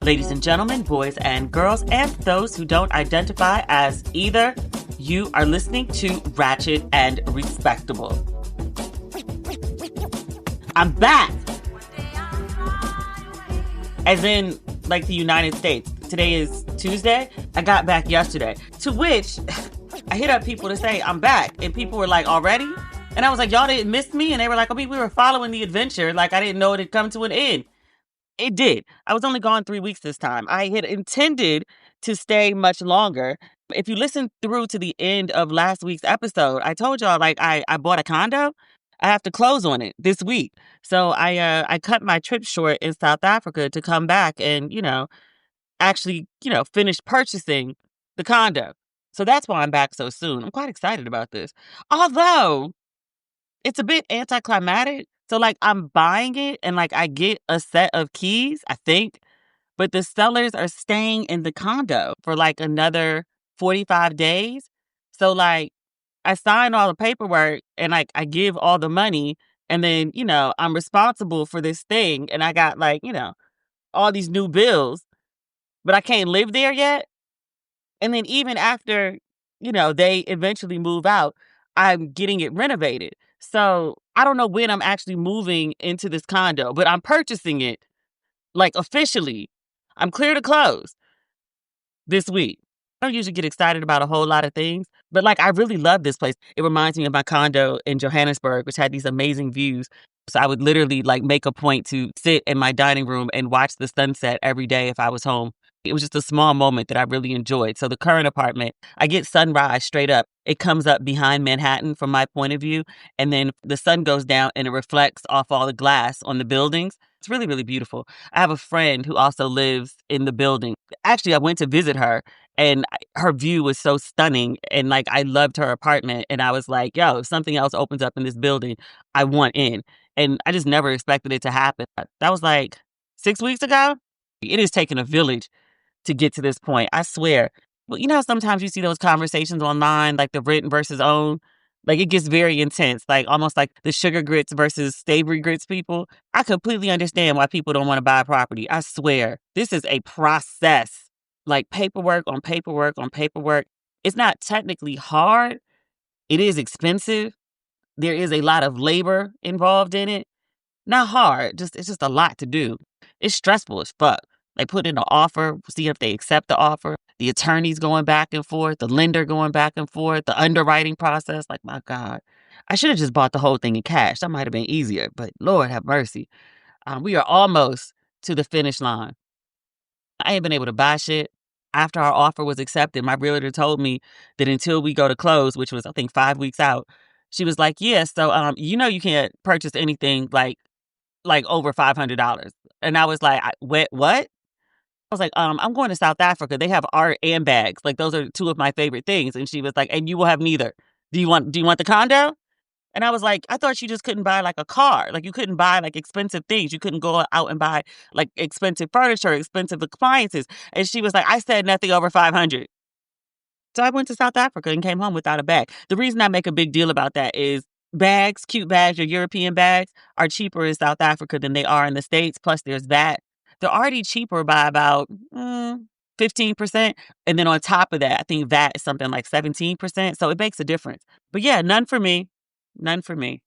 Ladies and gentlemen, boys and girls, and those who don't identify as either, you are listening to Ratchet and Respectable. I'm back! As in, like the United States. Today is Tuesday. I got back yesterday. To which, I hit up people to say, I'm back. And people were like, already? And I was like, y'all didn't miss me? And they were like, I mean, we were following the adventure. Like, I didn't know it had come to an end. It did. I was only gone 3 weeks this time. I had intended to stay much longer. If you listen through to the end of last week's episode, I told y'all, like, I bought a condo. I have to close on it this week. So I cut my trip short in South Africa to come back and, actually, finish purchasing the condo. So that's why I'm back so soon. I'm quite excited about this. Although it's a bit anticlimactic. So, like, I'm buying it and, like, I get a set of keys, I think, but the sellers are staying in the condo for, like, another 45 days. So, like, I sign all the paperwork and, like, I give all the money and then, I'm responsible for this thing and I got, like, all these new bills, but I can't live there yet. And then even after, they eventually move out, I'm getting it renovated. So I don't know when I'm actually moving into this condo, but I'm purchasing it, like, officially. I'm clear to close this week. I don't usually get excited about a whole lot of things, but, like, I really love this place. It reminds me of my condo in Johannesburg, which had these amazing views. So I would literally, like, make a point to sit in my dining room and watch the sunset every day if I was home. It was just a small moment that I really enjoyed. So the current apartment, I get sunrise straight up. It comes up behind Manhattan from my point of view. And then the sun goes down and it reflects off all the glass on the buildings. It's really, really beautiful. I have a friend who also lives in the building. Actually, I went to visit her and her view was so stunning. And, like, I loved her apartment. And I was like, yo, if something else opens up in this building, I want in. And I just never expected it to happen. That was like 6 weeks ago. It has taken a village to get to this point. I swear. Well, how sometimes you see those conversations online, like the written versus own, like it gets very intense, like almost like the sugar grits versus savory grits people. I completely understand why people don't want to buy a property. I swear. This is a process, like paperwork on paperwork on paperwork. It's not technically hard. It is expensive. There is a lot of labor involved in it. Not hard. It's just a lot to do. It's stressful as fuck. They put in an offer, see if they accept the offer. The attorneys going back and forth, the lender going back and forth, the underwriting process. Like, my God, I should have just bought the whole thing in cash. That might have been easier, but Lord have mercy. We are almost to the finish line. I ain't been able to buy shit. After our offer was accepted, my realtor told me that until we go to close, which was, I think, 5 weeks out, she was like, yeah, so, you can't purchase anything like over $500. And I was like, what? I was like, I'm going to South Africa. They have art and bags. Like, those are two of my favorite things. And she was like, and you will have neither. Do you want the condo? And I was like, I thought you just couldn't buy like a car. Like, you couldn't buy like expensive things. You couldn't go out and buy like expensive furniture, expensive appliances. And she was like, I said nothing over 500. So I went to South Africa and came home without a bag. The reason I make a big deal about that is bags, cute bags, or European bags are cheaper in South Africa than they are in the States. Plus, there's that. They're already cheaper by about 15%. And then on top of that, I think VAT is something like 17%. So it makes a difference. But yeah, none for me. None for me.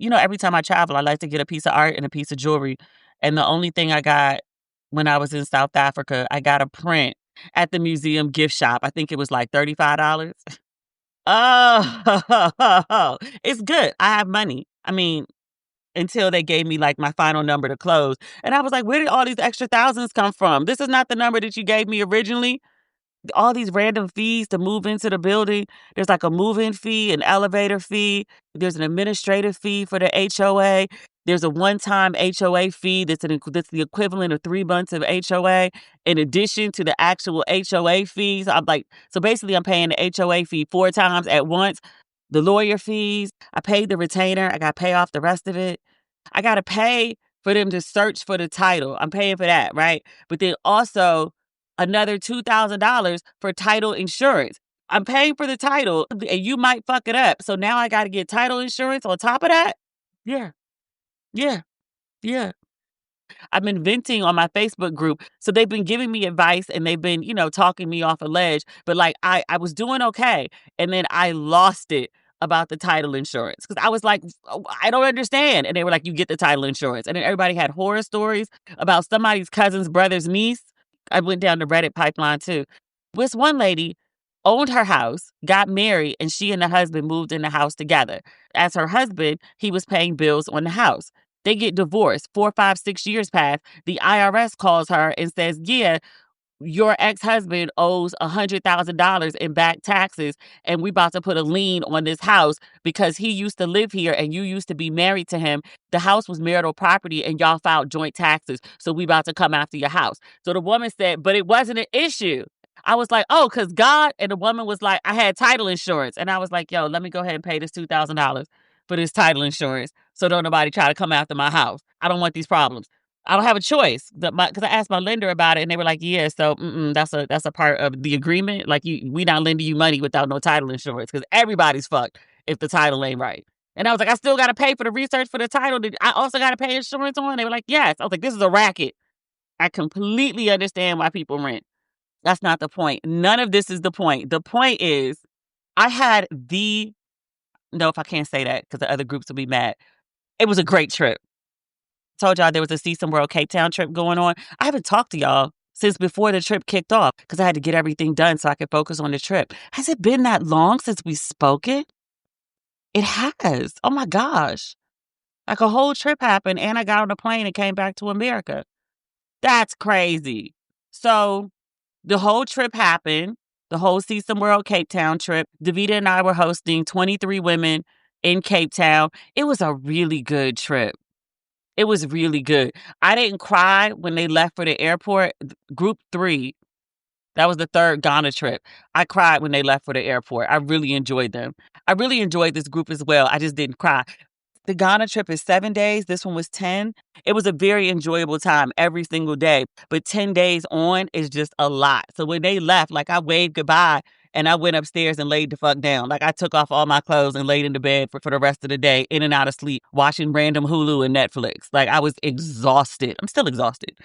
Every time I travel, I like to get a piece of art and a piece of jewelry. And the only thing I got when I was in South Africa, I got a print at the museum gift shop. I think it was like $35. Oh, it's good. I have money. I mean, until they gave me like my final number to close. And I was like, where did all these extra thousands come from? This is not the number that you gave me originally. All these random fees to move into the building. There's like a move-in fee, an elevator fee. There's an administrative fee for the HOA. There's a one-time HOA fee that's the equivalent of 3 months of HOA in addition to the actual HOA fees. So basically I'm paying the HOA fee 4 times at once. The lawyer fees, I paid the retainer. I got to pay off the rest of it. I got to pay for them to search for the title. I'm paying for that, right? But then also another $2,000 for title insurance. I'm paying for the title and you might fuck it up. So now I got to get title insurance on top of that? Yeah. Yeah. Yeah. I've been venting on my Facebook group. So they've been giving me advice and they've been, talking me off a ledge. But like I was doing okay. And then I lost it about the title insurance because I was like, "Oh, I don't understand." And they were like, "You get the title insurance." And then everybody had horror stories about somebody's cousin's brother's niece. I went down the Reddit pipeline too. This one lady owned her house, got married, and she and the husband moved in the house together. As her husband, he was paying bills on the house. They get divorced. 4, 5, 6 years pass. The IRS calls her and says, "Yeah, your ex-husband owes $100,000 in back taxes, and we about to put a lien on this house because he used to live here and you used to be married to him. The house was marital property and y'all filed joint taxes, so we about to come after your house." So the woman said, "But it wasn't an issue." I was like, "Oh, because God," and the woman was like, "I had title insurance." And I was like, "Yo, let me go ahead and pay this $2,000 for this title insurance so don't nobody try to come after my house. I don't want these problems. I don't have a choice." Because I asked my lender about it, and they were like, "Yeah, so that's a part of the agreement. Like we not lending you money without no title insurance because everybody's fucked if the title ain't right." And I was like, "I still got to pay for the research for the title. I also got to pay insurance on?" They were like, "Yes." I was like, "This is a racket." I completely understand why people rent. That's not the point. None of this is the point. The point is, I had the no, if I can't say that because the other groups will be mad. It was a great trip. Told y'all there was a See Some World Cape Town trip going on. I haven't talked to y'all since before the trip kicked off because I had to get everything done so I could focus on the trip. Has it been that long since we spoke it? It has. Oh my gosh. Like a whole trip happened and I got on a plane and came back to America. That's crazy. So the whole trip happened, the whole See Some World Cape Town trip. Davita and I were hosting 23 women in Cape Town. It was a really good trip. It was really good. I didn't cry when they left for the airport. Group 3, that was the third Ghana trip. I cried when they left for the airport. I really enjoyed them. I really enjoyed this group as well. I just didn't cry. The Ghana trip is 7 days. This one was 10. It was a very enjoyable time every single day. But 10 days on is just a lot. So when they left, like I waved goodbye and I went upstairs and laid the fuck down. Like I took off all my clothes and laid in the bed for the rest of the day, in and out of sleep, watching random Hulu and Netflix. Like I was exhausted. I'm still exhausted.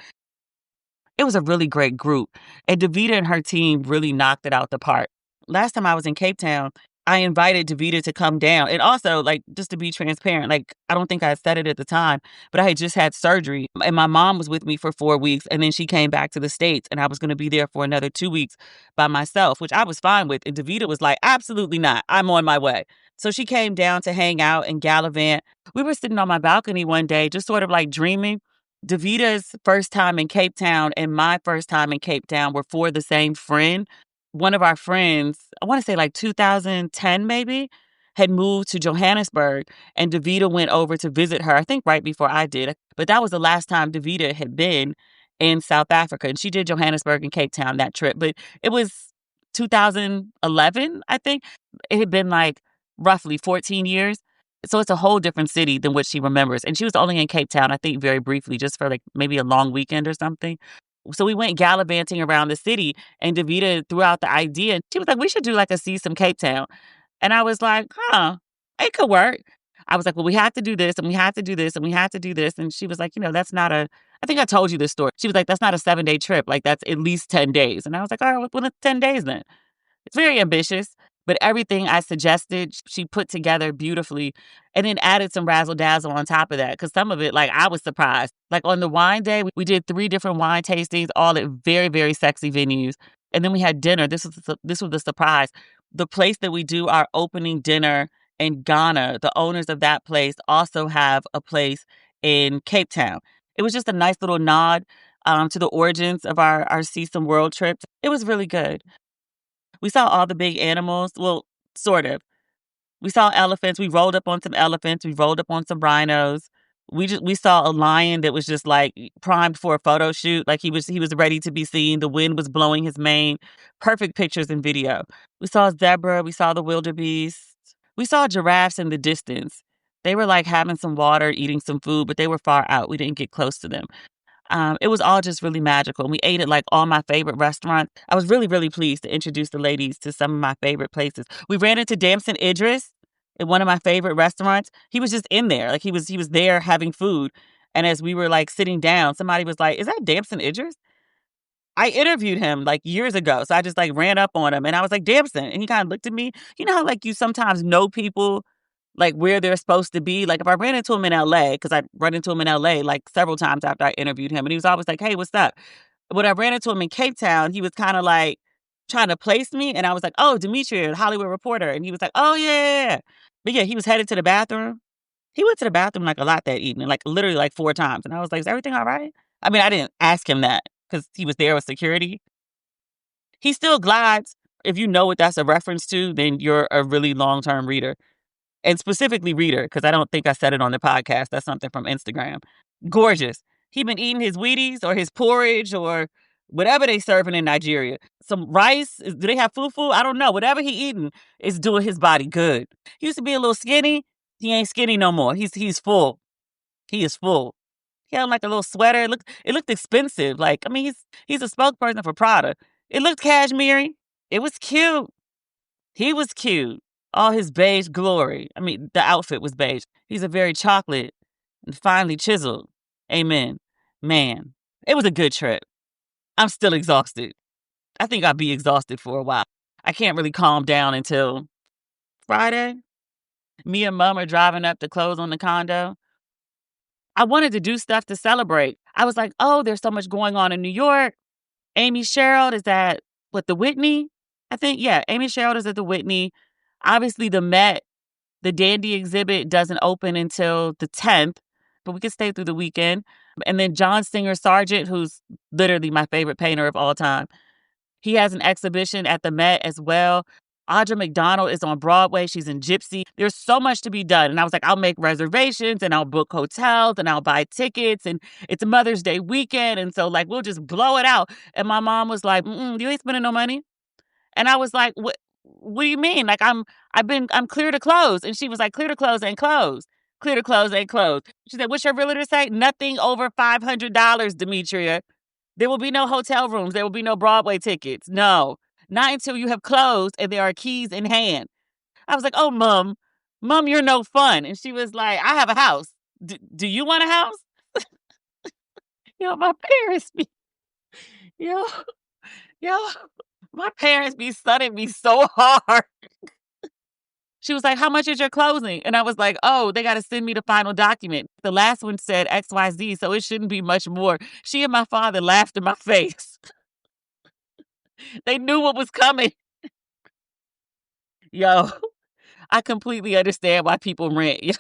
It was a really great group. And Davita and her team really knocked it out the park. Last time I was in Cape Town, I invited Davita to come down. And also, like, just to be transparent, like, I don't think I said it at the time, but I had just had surgery. And my mom was with me for 4 weeks. And then she came back to the States. And I was going to be there for another 2 weeks by myself, which I was fine with. And Davita was like, "Absolutely not. I'm on my way." So she came down to hang out and gallivant. We were sitting on my balcony one day, just sort of like dreaming. Davita's first time in Cape Town and my first time in Cape Town were for the same friend. One of our friends, I want to say like 2010 maybe, had moved to Johannesburg and Davita went over to visit her, I think right before I did. But that was the last time Davita had been in South Africa. And she did Johannesburg and Cape Town that trip. But it was 2011, I think. It had been like roughly 14 years. So it's a whole different city than what she remembers. And she was only in Cape Town, I think, very briefly, just for like maybe a long weekend or something. So we went gallivanting around the city and Davita threw out the idea. She was like, "We should do like a See Some Cape Town." And I was like, "Huh, it could work." I was like, "Well, we have to do this and we have to do this and we have to do this." And she was like, "That's not I think I told you this story." She was like, "That's not a 7-day trip. Like that's at least 10 days." And I was like, "All right, well, it's 10 days then." It's very ambitious, but everything I suggested, she put together beautifully and then added some razzle dazzle on top of that. Cause some of it, like I was surprised. Like on the wine day, we did 3 different wine tastings, all at very, very sexy venues. And then we had dinner. This was the surprise. The place that we do our opening dinner in Ghana, the owners of that place also have a place in Cape Town. It was just a nice little nod to the origins of our See Some World trip. It was really good. We saw all the big animals. Well, sort of. We saw elephants. We rolled up on some elephants. We rolled up on some rhinos. We saw a lion that was just like primed for a photo shoot. Like he was ready to be seen. The wind was blowing his mane. Perfect pictures and video. We saw a zebra. We saw the wildebeest. We saw giraffes in the distance. They were like having some water, eating some food, but they were far out. We didn't get close to them. It was all just really magical. We ate at like all my favorite restaurants. I was really, really pleased to introduce the ladies to some of my favorite places. We ran into Damson Idris at one of my favorite restaurants. He was just in there. Like he was there having food. And as we were like sitting down, somebody was like, "Is that Damson Idris?" I interviewed him like years ago. So I just like ran up on him and I was like, "Damson." And he kind of looked at me. You know how like you sometimes know people like where they're supposed to be? Like if I ran into him in LA, because I run into him in LA like several times after I interviewed him, and he was always like, "Hey, what's up?" When I ran into him in Cape Town, he was kind of like trying to place me. And I was like, "Oh, Demetria, Hollywood Reporter." And he was like, "Oh, yeah, yeah, yeah." But yeah, he was headed to the bathroom. He went to the bathroom like a lot that evening, like literally like 4 times. And I was like, "Is everything all right?" I mean, I didn't ask him that because he was there with security. He still glides. If you know what that's a reference to, then you're a really long-term reader. And specifically reader, because I don't think I said it on the podcast. That's something from Instagram. Gorgeous. He been eating his Wheaties or his porridge or whatever they serving in Nigeria. Some rice. Do they have fufu? I don't know. Whatever he eating is doing his body good. He used to be a little skinny. He ain't skinny no more. He's full. He is full. He had like a little sweater. It looked expensive. Like, I mean, he's a spokesperson for Prada. It looked cashmere. It was cute. He was cute. All his beige glory. I mean, the outfit was beige. He's a very chocolate and finely chiseled. Amen. Man, it was a good trip. I'm still exhausted. I think I'll be exhausted for a while. I can't really calm down until Friday. Me and Mom are driving up to close on the condo. I wanted to do stuff to celebrate. I was like, oh, there's so much going on in New York. Amy Sherald is at, the Whitney? I think, yeah, Amy Sherald is at the Whitney. Obviously, the Met, the Dandy exhibit doesn't open until the 10th, but we could stay through the weekend. And then John Singer Sargent, who's literally my favorite painter of all time, he has an exhibition at the Met as well. Audra McDonald is on Broadway. She's in Gypsy. There's so much to be done. And I was like, I'll make reservations and I'll book hotels and I'll buy tickets. And it's a Mother's Day weekend. And so, like, we'll just blow it out. And my mom was like, you ain't spending no money. And I was like, what do you mean? Like, I'm clear to close. And she was like, clear to close ain't closed. Clear to close ain't closed. She said, what's your realtor say? Nothing over $500, Demetria. There will be no hotel rooms. There will be no Broadway tickets. No, not until you have closed and there are keys in hand. I was like, oh, Mom, you're no fun. And she was like, I have a house. Do you want a house? My parents be, yo, yo, my parents be sunning me so hard. She was like, how much is your closing? And I was like, oh, they got to send me the final document. The last one said XYZ, so it shouldn't be much more. She and my father laughed in my face. They knew what was coming. Yo, I completely understand why people rent.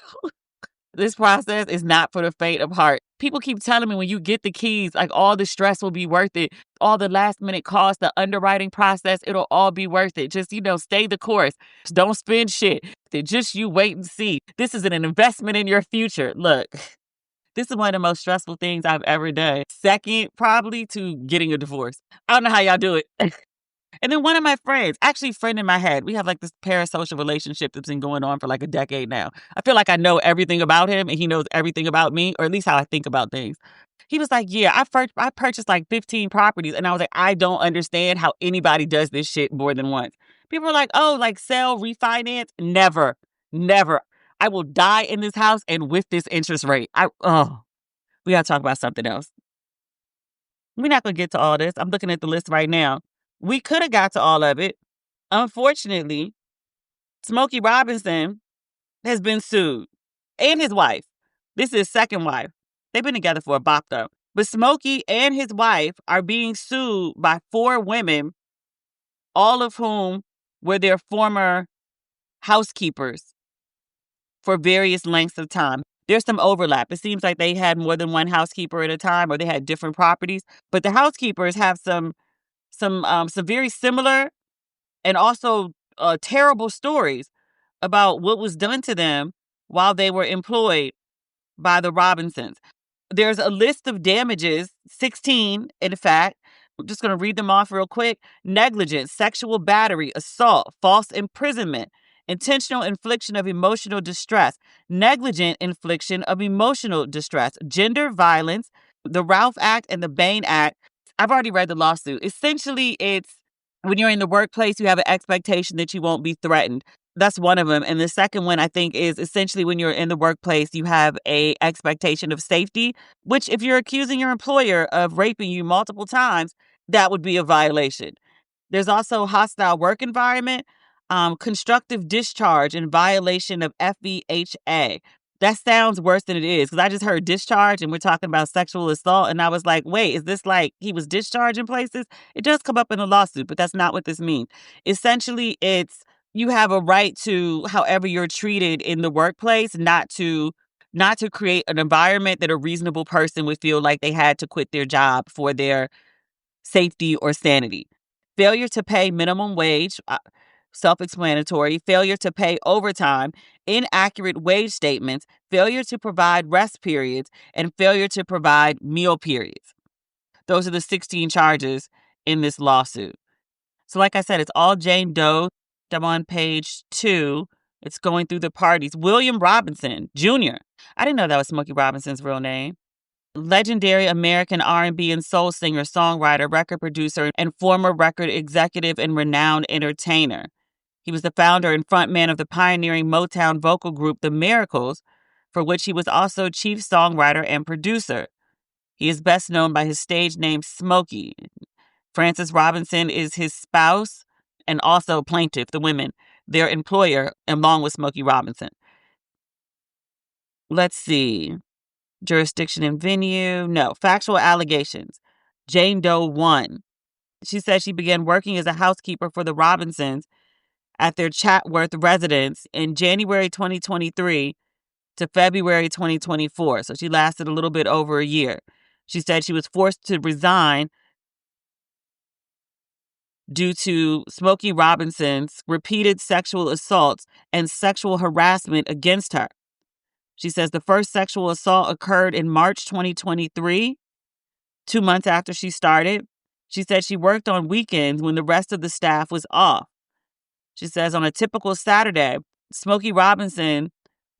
This process is not for the faint of heart. People keep telling me when you get the keys, like all the stress will be worth it. All the last minute costs, the underwriting process, it'll all be worth it. Just, stay the course. Don't spend shit. Just you wait and see. This is an investment in your future. Look, this is one of the most stressful things I've ever done. Second, probably to getting a divorce. I don't know how y'all do it. And then one of my friends, actually a friend in my head, we have like this parasocial relationship that's been going on for like a decade now. I feel like I know everything about him and he knows everything about me, or at least how I think about things. He was like, yeah, I purchased like 15 properties. And I was like, I don't understand how anybody does this shit more than once. People are like, oh, like sell, refinance. Never, never. I will die in this house and with this interest rate. We got to talk about something else. We're not going to get to all this. I'm looking at the list right now. We could have got to all of it. Unfortunately, Smokey Robinson has been sued. And his wife. This is his second wife. They've been together for a bop, though. But Smokey and his wife are being sued by 4 women, all of whom were their former housekeepers for various lengths of time. There's some overlap. It seems like they had more than one housekeeper at a time, or they had different properties. But the housekeepers have some very similar and also terrible stories about what was done to them while they were employed by the Robinsons. There's a list of damages, 16 in fact. I'm just going to read them off real quick. Negligence, sexual battery, assault, false imprisonment, intentional infliction of emotional distress, negligent infliction of emotional distress, gender violence, the Ralph Act and the Bain Act. I've already read the lawsuit. Essentially, it's when you're in the workplace, you have an expectation that you won't be threatened. That's one of them. And the second one, I think, is essentially when you're in the workplace, you have a expectation of safety, which if you're accusing your employer of raping you multiple times, that would be a violation. There's also hostile work environment, constructive discharge in violation of FEHA. That sounds worse than it is because I just heard discharge and we're talking about sexual assault. And I was like, wait, is this like he was discharged in places? It does come up in a lawsuit, but that's not what this means. Essentially, it's you have a right to however you're treated in the workplace, not to create an environment that a reasonable person would feel like they had to quit their job for their safety or sanity. Failure to pay minimum wage, self-explanatory. Failure to pay overtime, inaccurate wage statements, failure to provide rest periods, and failure to provide meal periods. Those are the 16 charges in this lawsuit. So like I said, it's all Jane Doe. I'm on page 2. It's going through the parties. William Robinson Jr. I didn't know that was Smokey Robinson's real name. Legendary American R&B and soul singer, songwriter, record producer, and former record executive and renowned entertainer. He was the founder and frontman of the pioneering Motown vocal group The Miracles, for which he was also chief songwriter and producer. He is best known by his stage name Smokey. Frances Robinson is his spouse and also plaintiff, the women, their employer, along with Smokey Robinson. Let's see. Jurisdiction and venue. No. Factual allegations. Jane Doe 1. She says she began working as a housekeeper for the Robinsons at their Chatworth residence in January 2023 to February 2024. So she lasted a little bit over a year. She said she was forced to resign due to Smokey Robinson's repeated sexual assaults and sexual harassment against her. She says the first sexual assault occurred in March 2023, 2 months after she started. She said she worked on weekends when the rest of the staff was off. She says on a typical Saturday, Smokey Robinson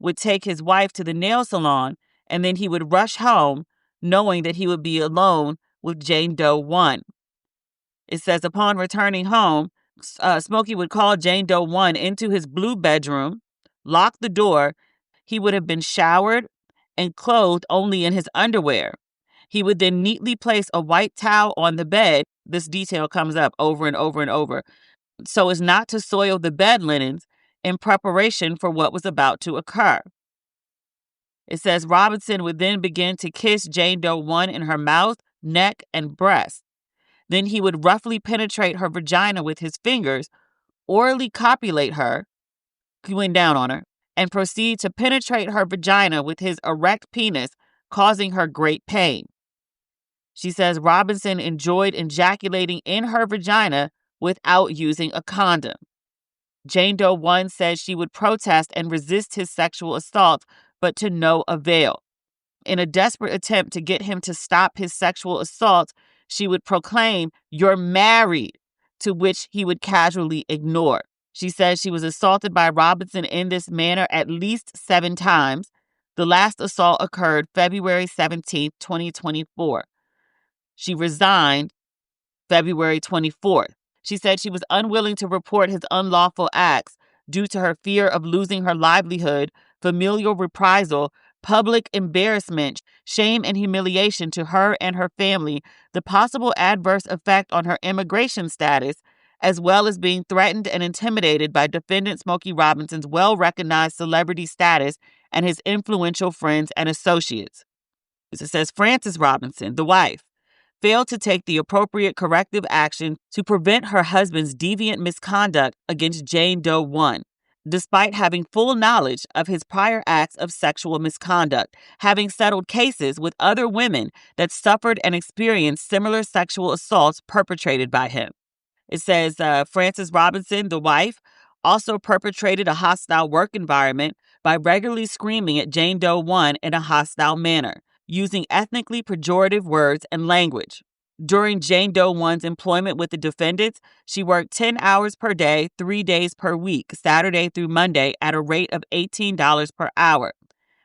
would take his wife to the nail salon and then he would rush home knowing that he would be alone with Jane Doe 1. It says upon returning home, Smokey would call Jane Doe 1 into his blue bedroom, lock the door. He would have been showered and clothed only in his underwear. He would then neatly place a white towel on the bed. This detail comes up over and over and over, so as not to soil the bed linens in preparation for what was about to occur. It says Robinson would then begin to kiss Jane Doe 1 in her mouth, neck, and breast. Then he would roughly penetrate her vagina with his fingers, orally copulate her, he went down on her, and proceed to penetrate her vagina with his erect penis, causing her great pain. She says Robinson enjoyed ejaculating in her vagina without using a condom. Jane Doe 1 says she would protest and resist his sexual assault, but to no avail. In a desperate attempt to get him to stop his sexual assault, she would proclaim, "You're married," to which he would casually ignore. She says she was assaulted by Robinson in this manner at least 7 times. The last assault occurred February 17th, 2024. She resigned February 24th. She said she was unwilling to report his unlawful acts due to her fear of losing her livelihood, familial reprisal, public embarrassment, shame, and humiliation to her and her family, the possible adverse effect on her immigration status, as well as being threatened and intimidated by defendant Smokey Robinson's well-recognized celebrity status and his influential friends and associates. It says Frances Robinson, the wife, failed to take the appropriate corrective action to prevent her husband's deviant misconduct against Jane Doe 1, despite having full knowledge of his prior acts of sexual misconduct, having settled cases with other women that suffered and experienced similar sexual assaults perpetrated by him. It says Frances Robinson, the wife, also perpetrated a hostile work environment by regularly screaming at Jane Doe 1 in a hostile manner, using ethnically pejorative words and language. During Jane Doe 1's employment with the defendants, she worked 10 hours per day, 3 days per week, Saturday through Monday, at a rate of $18 per hour.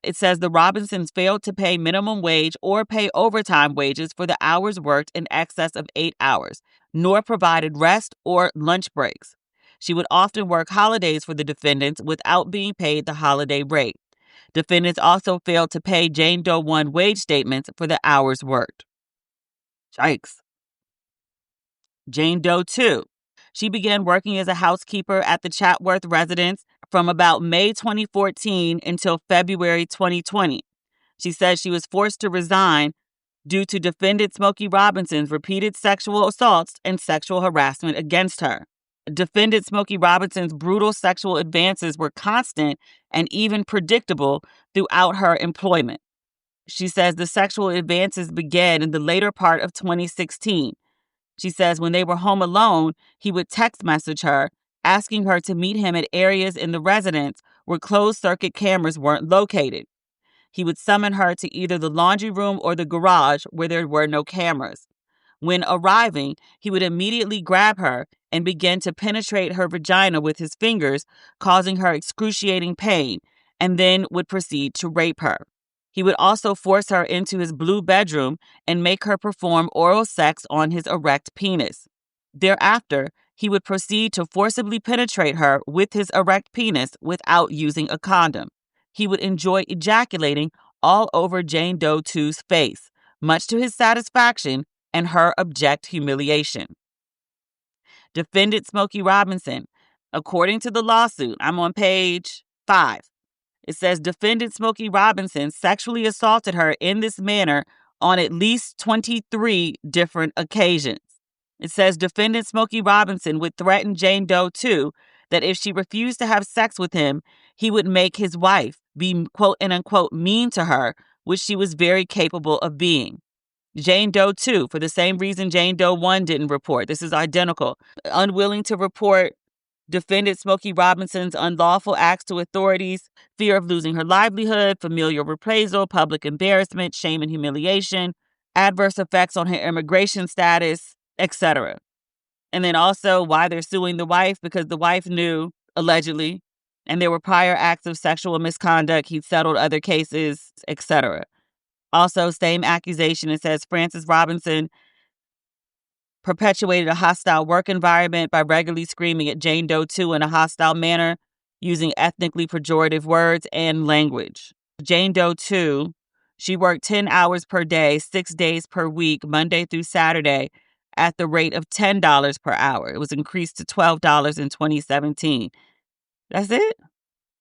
It says the Robinsons failed to pay minimum wage or pay overtime wages for the hours worked in excess of 8 hours, nor provided rest or lunch breaks. She would often work holidays for the defendants without being paid the holiday rate. Defendants also failed to pay Jane Doe 1 wage statements for the hours worked. Yikes. Jane Doe 2. She began working as a housekeeper at the Chatworth residence from about May 2014 until February 2020. She says she was forced to resign due to defendant Smokey Robinson's repeated sexual assaults and sexual harassment against her. Defendant Smokey Robinson's brutal sexual advances were constant and even predictable throughout her employment. She says the sexual advances began in the later part of 2016. She says when they were home alone, he would text message her, asking her to meet him at areas in the residence where closed-circuit cameras weren't located. He would summon her to either the laundry room or the garage where there were no cameras. When arriving, he would immediately grab her and begin to penetrate her vagina with his fingers, causing her excruciating pain, and then would proceed to rape her. He would also force her into his blue bedroom and make her perform oral sex on his erect penis. Thereafter, he would proceed to forcibly penetrate her with his erect penis without using a condom. He would enjoy ejaculating all over Jane Doe 2's face, much to his satisfaction and her abject humiliation. Defendant Smokey Robinson. According to the lawsuit, I'm on page 5. It says defendant Smokey Robinson sexually assaulted her in this manner on at least 23 different occasions. It says defendant Smokey Robinson would threaten Jane Doe 2 that if she refused to have sex with him, he would make his wife be quote and unquote mean to her, which she was very capable of being. Jane Doe 2, for the same reason Jane Doe 1 didn't report. This is identical. Unwilling to report defendant Smokey Robinson's unlawful acts to authorities, fear of losing her livelihood, familial reprisal, public embarrassment, shame and humiliation, adverse effects on her immigration status, etc. And then also why they're suing the wife, because the wife knew, allegedly, and there were prior acts of sexual misconduct. He'd settled other cases, etc. Also, same accusation. It says Frances Robinson perpetuated a hostile work environment by regularly screaming at Jane Doe 2 in a hostile manner, using ethnically pejorative words and language. Jane Doe 2, she worked 10 hours per day, 6 days per week, Monday through Saturday, at the rate of $10 per hour. It was increased to $12 in 2017. That's it?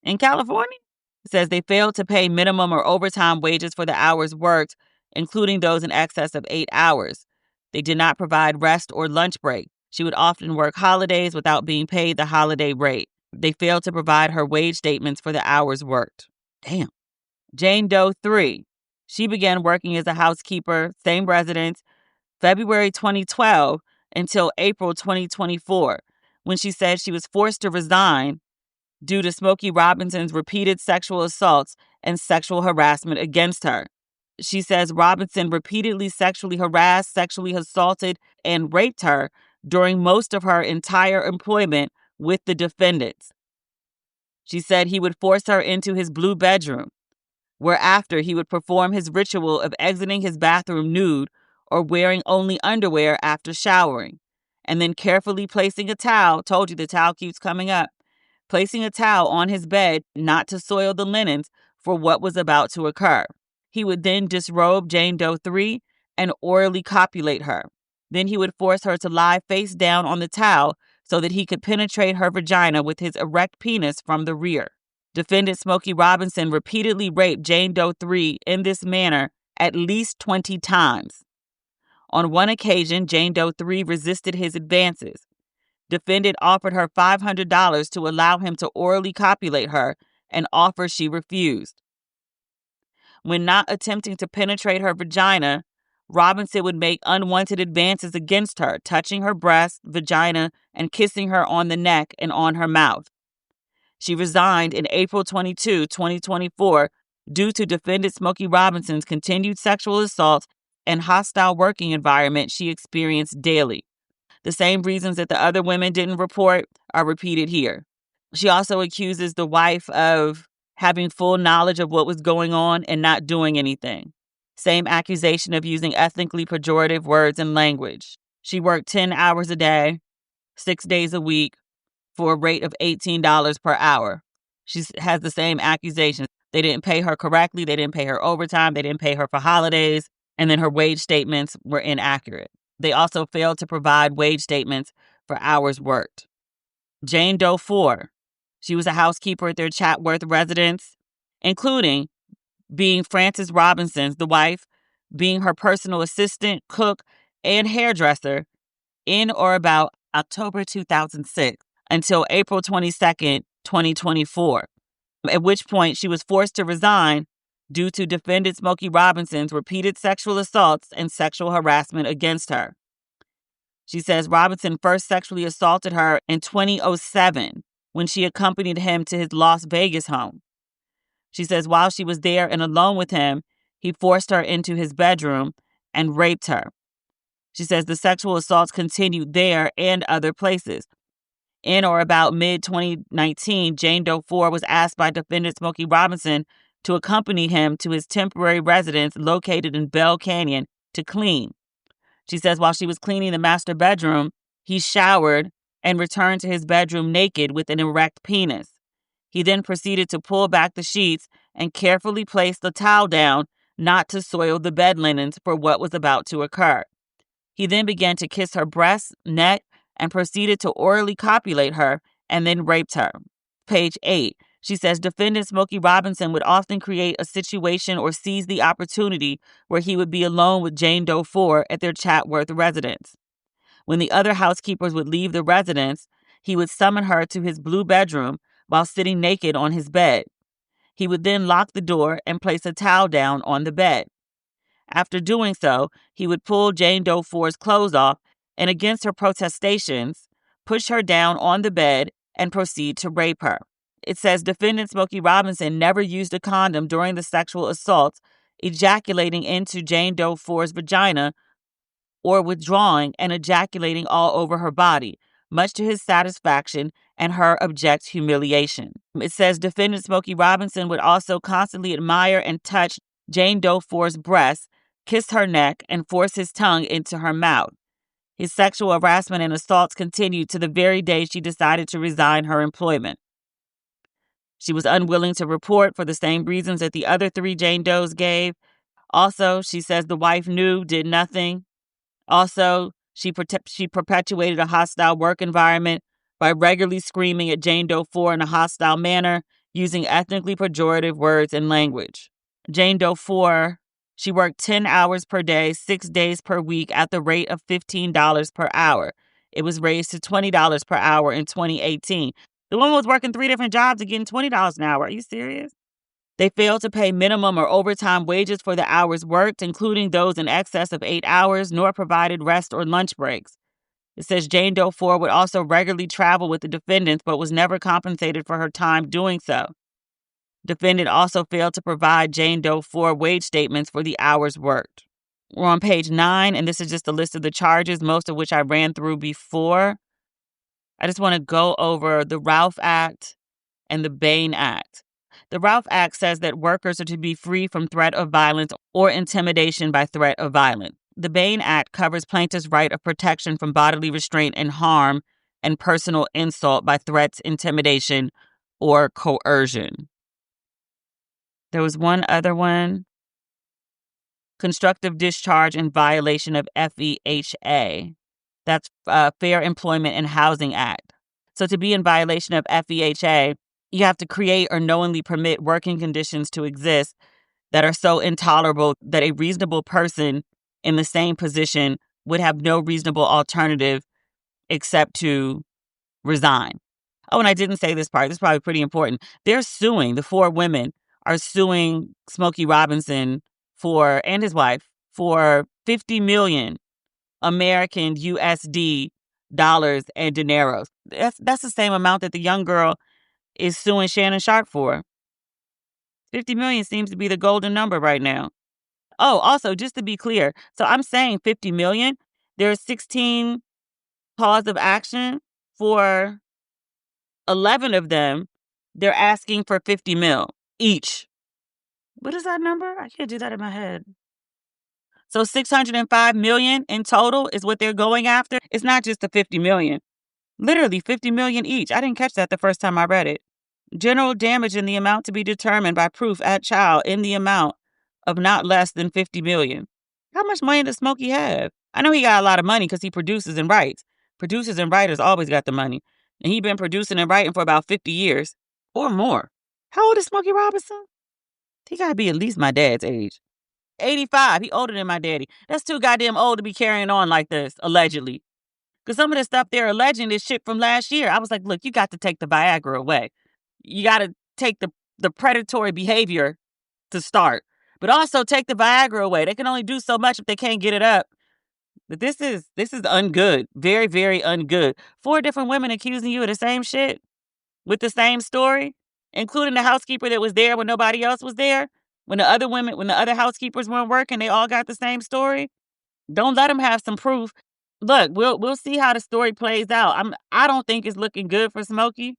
In California? It says they failed to pay minimum or overtime wages for the hours worked, including those in excess of 8 hours. They did not provide rest or lunch break. She would often work holidays without being paid the holiday rate. They failed to provide her wage statements for the hours worked. Damn. Jane Doe 3. She began working as a housekeeper, same residence, February 2012 until April 2024, when she said she was forced to resign due to Smokey Robinson's repeated sexual assaults and sexual harassment against her. She says Robinson repeatedly sexually harassed, sexually assaulted, and raped her during most of her entire employment with the defendants. She said he would force her into his blue bedroom, whereafter he would perform his ritual of exiting his bathroom nude or wearing only underwear after showering, and then carefully placing a towel, told you the towel keeps coming up, placing a towel on his bed not to soil the linens for what was about to occur. He would then disrobe Jane Doe 3 and orally copulate her. Then he would force her to lie face down on the towel so that he could penetrate her vagina with his erect penis from the rear. Defendant Smokey Robinson repeatedly raped Jane Doe 3 in this manner at least 20 times. On one occasion, Jane Doe 3 resisted his advances. Defendant offered her $500 to allow him to orally copulate her, an offer she refused. When not attempting to penetrate her vagina, Robinson would make unwanted advances against her, touching her breast, vagina, and kissing her on the neck and on her mouth. She resigned in April 22, 2024, due to defendant Smokey Robinson's continued sexual assault and hostile working environment she experienced daily. The same reasons that the other women didn't report are repeated here. She also accuses the wife of having full knowledge of what was going on and not doing anything. Same accusation of using ethnically pejorative words and language. She worked 10 hours a day, 6 days a week, for a rate of $18 per hour. She has the same accusations. They didn't pay her correctly. They didn't pay her overtime. They didn't pay her for holidays. And then her wage statements were inaccurate. They also failed to provide wage statements for hours worked. Jane Doe 4. She was a housekeeper at their Chatsworth residence, including being Frances Robinson's, the wife, being her personal assistant, cook, and hairdresser in or about October 2006 until April 22nd, 2024, at which point she was forced to resign due to defendant Smokey Robinson's repeated sexual assaults and sexual harassment against her. She says Robinson first sexually assaulted her in 2007 when she accompanied him to his Las Vegas home. She says while she was there and alone with him, he forced her into his bedroom and raped her. She says the sexual assaults continued there and other places. In or about mid-2019, Jane Doe 4 was asked by defendant Smokey Robinson to accompany him to his temporary residence located in Bell Canyon to clean. She says while she was cleaning the master bedroom, he showered and returned to his bedroom naked with an erect penis. He then proceeded to pull back the sheets and carefully place the towel down, not to soil the bed linens for what was about to occur. He then began to kiss her breasts, neck, and proceeded to orally copulate her and then raped her. Page 8. She says defendant Smokey Robinson would often create a situation or seize the opportunity where he would be alone with Jane Doe 4 at their Chatsworth residence. When the other housekeepers would leave the residence, he would summon her to his blue bedroom while sitting naked on his bed. He would then lock the door and place a towel down on the bed. After doing so, he would pull Jane Doe 4's clothes off and, against her protestations, push her down on the bed and proceed to rape her. It says defendant Smokey Robinson never used a condom during the sexual assaults, ejaculating into Jane Doe 4's vagina or withdrawing and ejaculating all over her body, much to his satisfaction and her abject humiliation. It says defendant Smokey Robinson would also constantly admire and touch Jane Doe 4's breasts, kiss her neck, and force his tongue into her mouth. His sexual harassment and assaults continued to the very day she decided to resign her employment. She was unwilling to report for the same reasons that the other 3 Jane Does gave. Also, she says the wife knew, did nothing. Also, she perpetuated a hostile work environment by regularly screaming at Jane Doe 4 in a hostile manner, using ethnically pejorative words and language. Jane Doe 4, she worked 10 hours per day, 6 days per week at the rate of $15 per hour. It was raised to $20 per hour in 2018. The woman was working 3 different jobs and getting $20 an hour. Are you serious? They failed to pay minimum or overtime wages for the hours worked, including those in excess of 8 hours, nor provided rest or lunch breaks. It says Jane Doe 4 would also regularly travel with the defendants, but was never compensated for her time doing so. Defendant also failed to provide Jane Doe 4 wage statements for the hours worked. We're on page 9, and this is just a list of the charges, most of which I ran through before. I just want to go over the Ralph Act and the Bain Act. The Ralph Act says that workers are to be free from threat of violence or intimidation by threat of violence. The Bain Act covers plaintiffs' right of protection from bodily restraint and harm and personal insult by threats, intimidation, or coercion. There was one other one. Constructive discharge in violation of FEHA. That's Fair Employment and Housing Act. So to be in violation of FEHA, you have to create or knowingly permit working conditions to exist that are so intolerable that a reasonable person in the same position would have no reasonable alternative except to resign. Oh, and I didn't say this part. This is probably pretty important. They're suing, the 4 women are suing Smokey Robinson and his wife for $50 million American USD dollars and dineros. That's the same amount that the young girl is suing Shannon Sharp for. 50 million seems to be the golden number right now. Oh, also, just to be clear, so I'm saying 50 million. There's 16 cause of action. For 11 of them, they're asking for 50 mil each. What is that number? I can't do that in my head. So 605 million in total is what they're going after. It's not just the 50 million. Literally 50 million each. I didn't catch that the first time I read it. General damage in the amount to be determined by proof at trial in the amount of not less than 50 million. How much money does Smokey have? I know he got a lot of money because he produces and writes. Producers and writers always got the money. And he been producing and writing for about 50 years or more. How old is Smokey Robinson? He gotta be at least my dad's age. 85. He older than my daddy. That's too goddamn old to be carrying on like this, allegedly. Because some of the stuff they're alleging is shit from last year. I was like, look, you got to take the Viagra away. You got to take the predatory behavior to start. But also take the Viagra away. They can only do so much if they can't get it up. But this is ungood. Very, very ungood. 4 different women accusing you of the same shit with the same story, including the housekeeper that was there when nobody else was there. When the other housekeepers weren't working, they all got the same story. Don't let them have some proof. Look, we'll see how the story plays out. I don't think it's looking good for Smokey.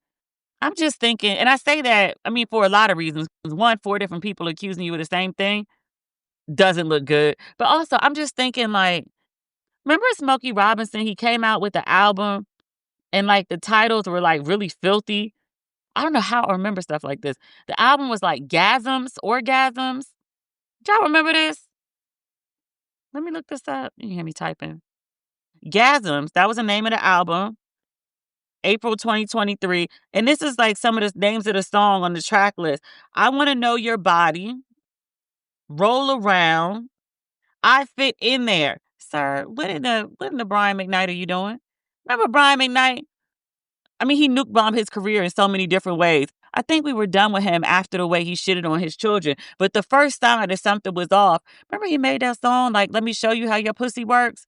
I'm just thinking, and I say that, I mean, for a lot of reasons. One, 4 different people accusing you of the same thing doesn't look good. But also, I'm just thinking, like, remember Smokey Robinson? He came out with the album and, like, the titles were, like, really filthy. I don't know how I remember stuff like this. The album was, like, Orgasms. Do y'all remember this? Let me look this up. You hear me typing. Gasms, that was the name of the album. April 2023. And this is like some of the names of the song on the track list. I Want to Know Your Body. Roll Around. I Fit In There. Sir, what in the Brian McKnight are you doing? Remember Brian McKnight? I mean, he nuke bombed his career in so many different ways. I think we were done with him after the way he shitted on his children. But the first sign that something was off, remember he made that song, like, Let Me Show You How Your Pussy Works?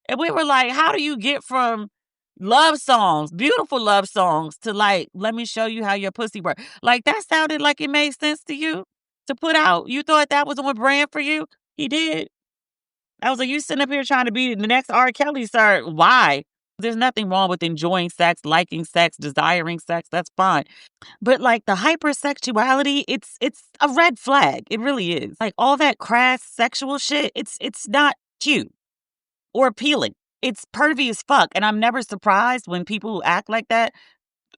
And we were like, how do you get from love songs, beautiful love songs, to like, let me show you how your pussy works? Like, that sounded like it made sense to you to put out. You thought that was on brand for you? He did. I was like, you sitting up here trying to be the next R. Kelly, sir. Why? There's nothing wrong with enjoying sex, liking sex, desiring sex. That's fine. But like the hypersexuality, it's a red flag. It really is. Like all that crass sexual shit, it's not cute or appealing. It's pervy as fuck. And I'm never surprised when people who act like that,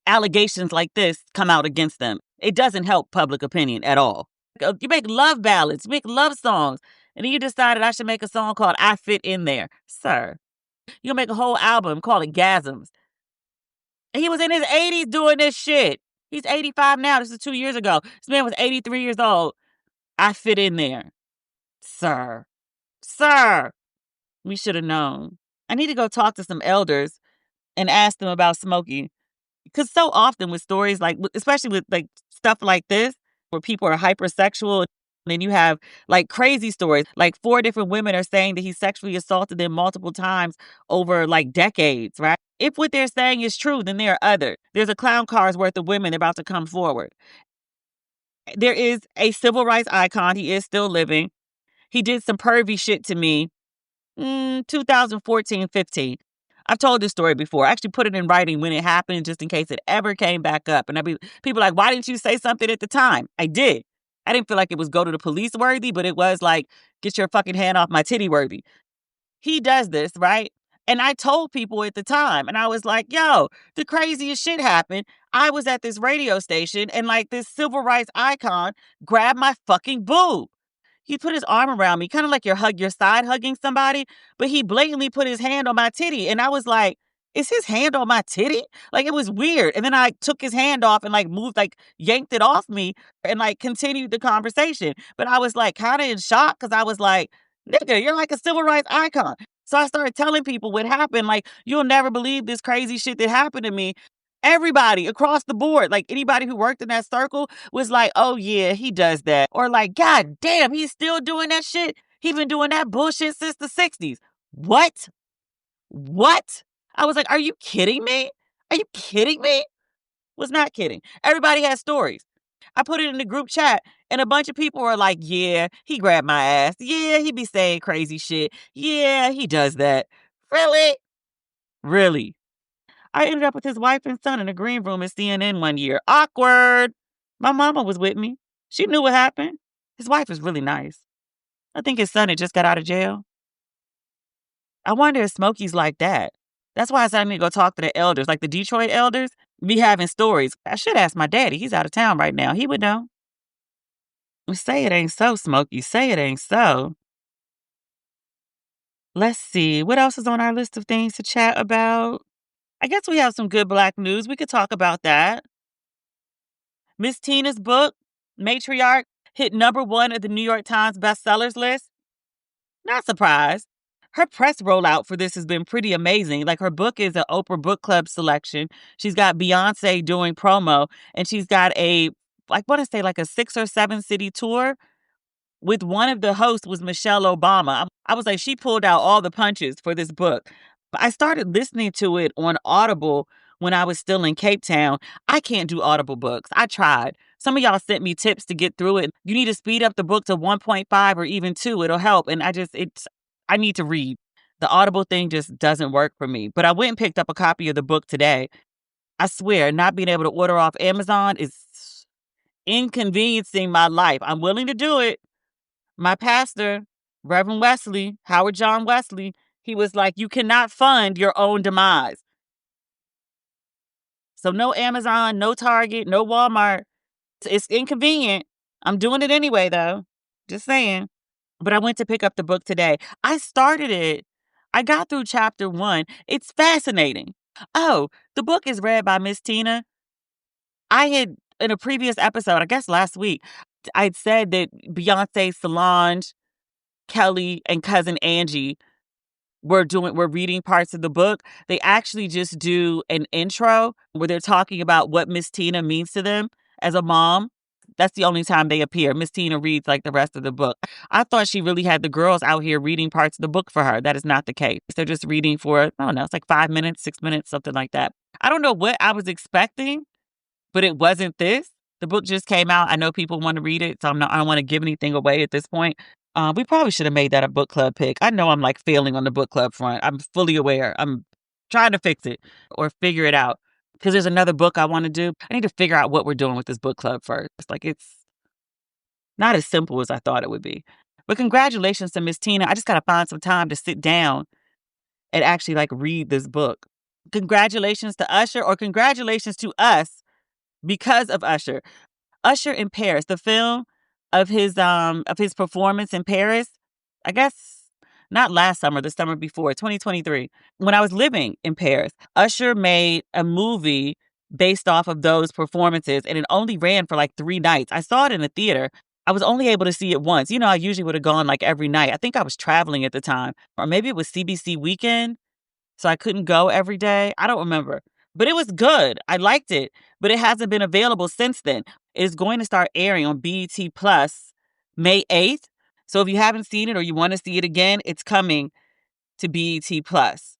allegations like this come out against them. It doesn't help public opinion at all. You make love ballads, you make love songs, and then you decided I should make a song called I Fit In There. Sir, you'll make a whole album, call it Gasms. And he was in his 80s doing this shit. He's 85 now. This is 2 years ago. This man was 83 years old. I fit in there. Sir. We should have known. I need to go talk to some elders and ask them about Smokey. Because so often with stories like, especially with like stuff like this, where people are hypersexual, and you have like crazy stories, like 4 different women are saying that he sexually assaulted them multiple times over like decades, right? If what they're saying is true, then there are other. There's a clown car's worth of women about to come forward. There is a civil rights icon. He is still living. He did some pervy shit to me 2014, 15. I've told this story before. I actually put it in writing when it happened, just in case it ever came back up. And people like, why didn't you say something at the time? I did. I didn't feel like it was go to the police worthy, but it was like, get your fucking hand off my titty worthy. He does this, right? And I told people at the time, and I was like, yo, the craziest shit happened. I was at this radio station, and like this civil rights icon grabbed my fucking boob. He put his arm around me, kind of like you're side hugging somebody, but he blatantly put his hand on my titty. And I was like, is his hand on my titty? Like, it was weird. And then I took his hand off and like moved, like yanked it off me and like continued the conversation. But I was like kind of in shock because I was like, nigga, you're like a civil rights icon. So I started telling people what happened. Like, you'll never believe this crazy shit that happened to me. Everybody across the board, like anybody who worked in that circle was like, oh yeah, he does that. Or like, God damn, he's still doing that shit. He's been doing that bullshit since the 60s. What? I was like, are you kidding me? Are you kidding me? Was not kidding. Everybody has stories. I put it in the group chat and a bunch of people were like, yeah, he grabbed my ass. Yeah, he be saying crazy shit. Yeah, he does that. Really? Really? I ended up with his wife and son in a green room at CNN one year. Awkward. My mama was with me. She knew what happened. His wife was really nice. I think his son had just got out of jail. I wonder if Smokey's like that. That's why I said I need to go talk to the elders, like the Detroit elders, be having stories. I should ask my daddy. He's out of town right now. He would know. Say it ain't so, Smokey. Say it ain't so. Let's see. What else is on our list of things to chat about? I guess we have some good Black news. We could talk about that. Miss Tina's book, Matriarch, hit #1 of the New York Times Best Sellers List. Not surprised. Her press rollout for this has been pretty amazing. Like, her book is an Oprah Book Club selection. She's got Beyonce doing promo, and she's got I want to say like a 6 or 7 city tour with one of the hosts was Michelle Obama. I was like, she pulled out all the punches for this book. But I started listening to it on Audible when I was still in CAPETOWN. I can't do Audible books. I tried. Some of y'all sent me tips to get through it. You need to speed up the book to 1.5 or even 2. It'll help. And I need to read. The Audible thing just doesn't work for me. But I went and picked up a copy of the book today. I swear, not being able to order off Amazon is inconveniencing my life. I'm willing to do it. My pastor, Reverend Wesley, Howard John Wesley, he was like, you cannot fund your own demise. So no Amazon, no Target, no Walmart. It's inconvenient. I'm doing it anyway, though. Just saying. But I went to pick up the book today. I started it. I got through chapter 1. It's fascinating. Oh, the book is read by Miss Tina. I had, in a previous episode, I guess last week, I'd said that Beyonce, Solange, Kelly, and cousin Angie were reading parts of the book. They actually just do an intro where they're talking about what Miss Tina means to them as a mom. That's the only time they appear. Miss Tina reads like the rest of the book. I thought she really had the girls out here reading parts of the book for her. That is not the case. They're just reading for, I don't know, it's like 5 minutes, 6 minutes, something like that. I don't know what I was expecting, but it wasn't this. The book just came out. I know people want to read it, so I don't want to give anything away at this point. We probably should have made that a book club pick. I know I'm like failing on the book club front. I'm fully aware. I'm trying to fix it or figure it out because there's another book I want to do. I need to figure out what we're doing with this book club first. It's not as simple as I thought it would be. But congratulations to Miss Tina. I just got to find some time to sit down and actually like read this book. Congratulations to Usher, or congratulations to us because of Usher. Usher in Paris, the film of his performance in Paris, I guess not last summer, the summer before, 2023. When I was living in Paris, Usher made a movie based off of those performances, and it only ran for like 3 nights. I saw it in the theater. I was only able to see it once. You know, I usually would have gone like every night. I think I was traveling at the time, or maybe it was CBC weekend, so I couldn't go every day. I don't remember. But it was good. I liked it. But it hasn't been available since then. It's going to start airing on BET Plus May 8th. So if you haven't seen it or you want to see it again, it's coming to BET Plus.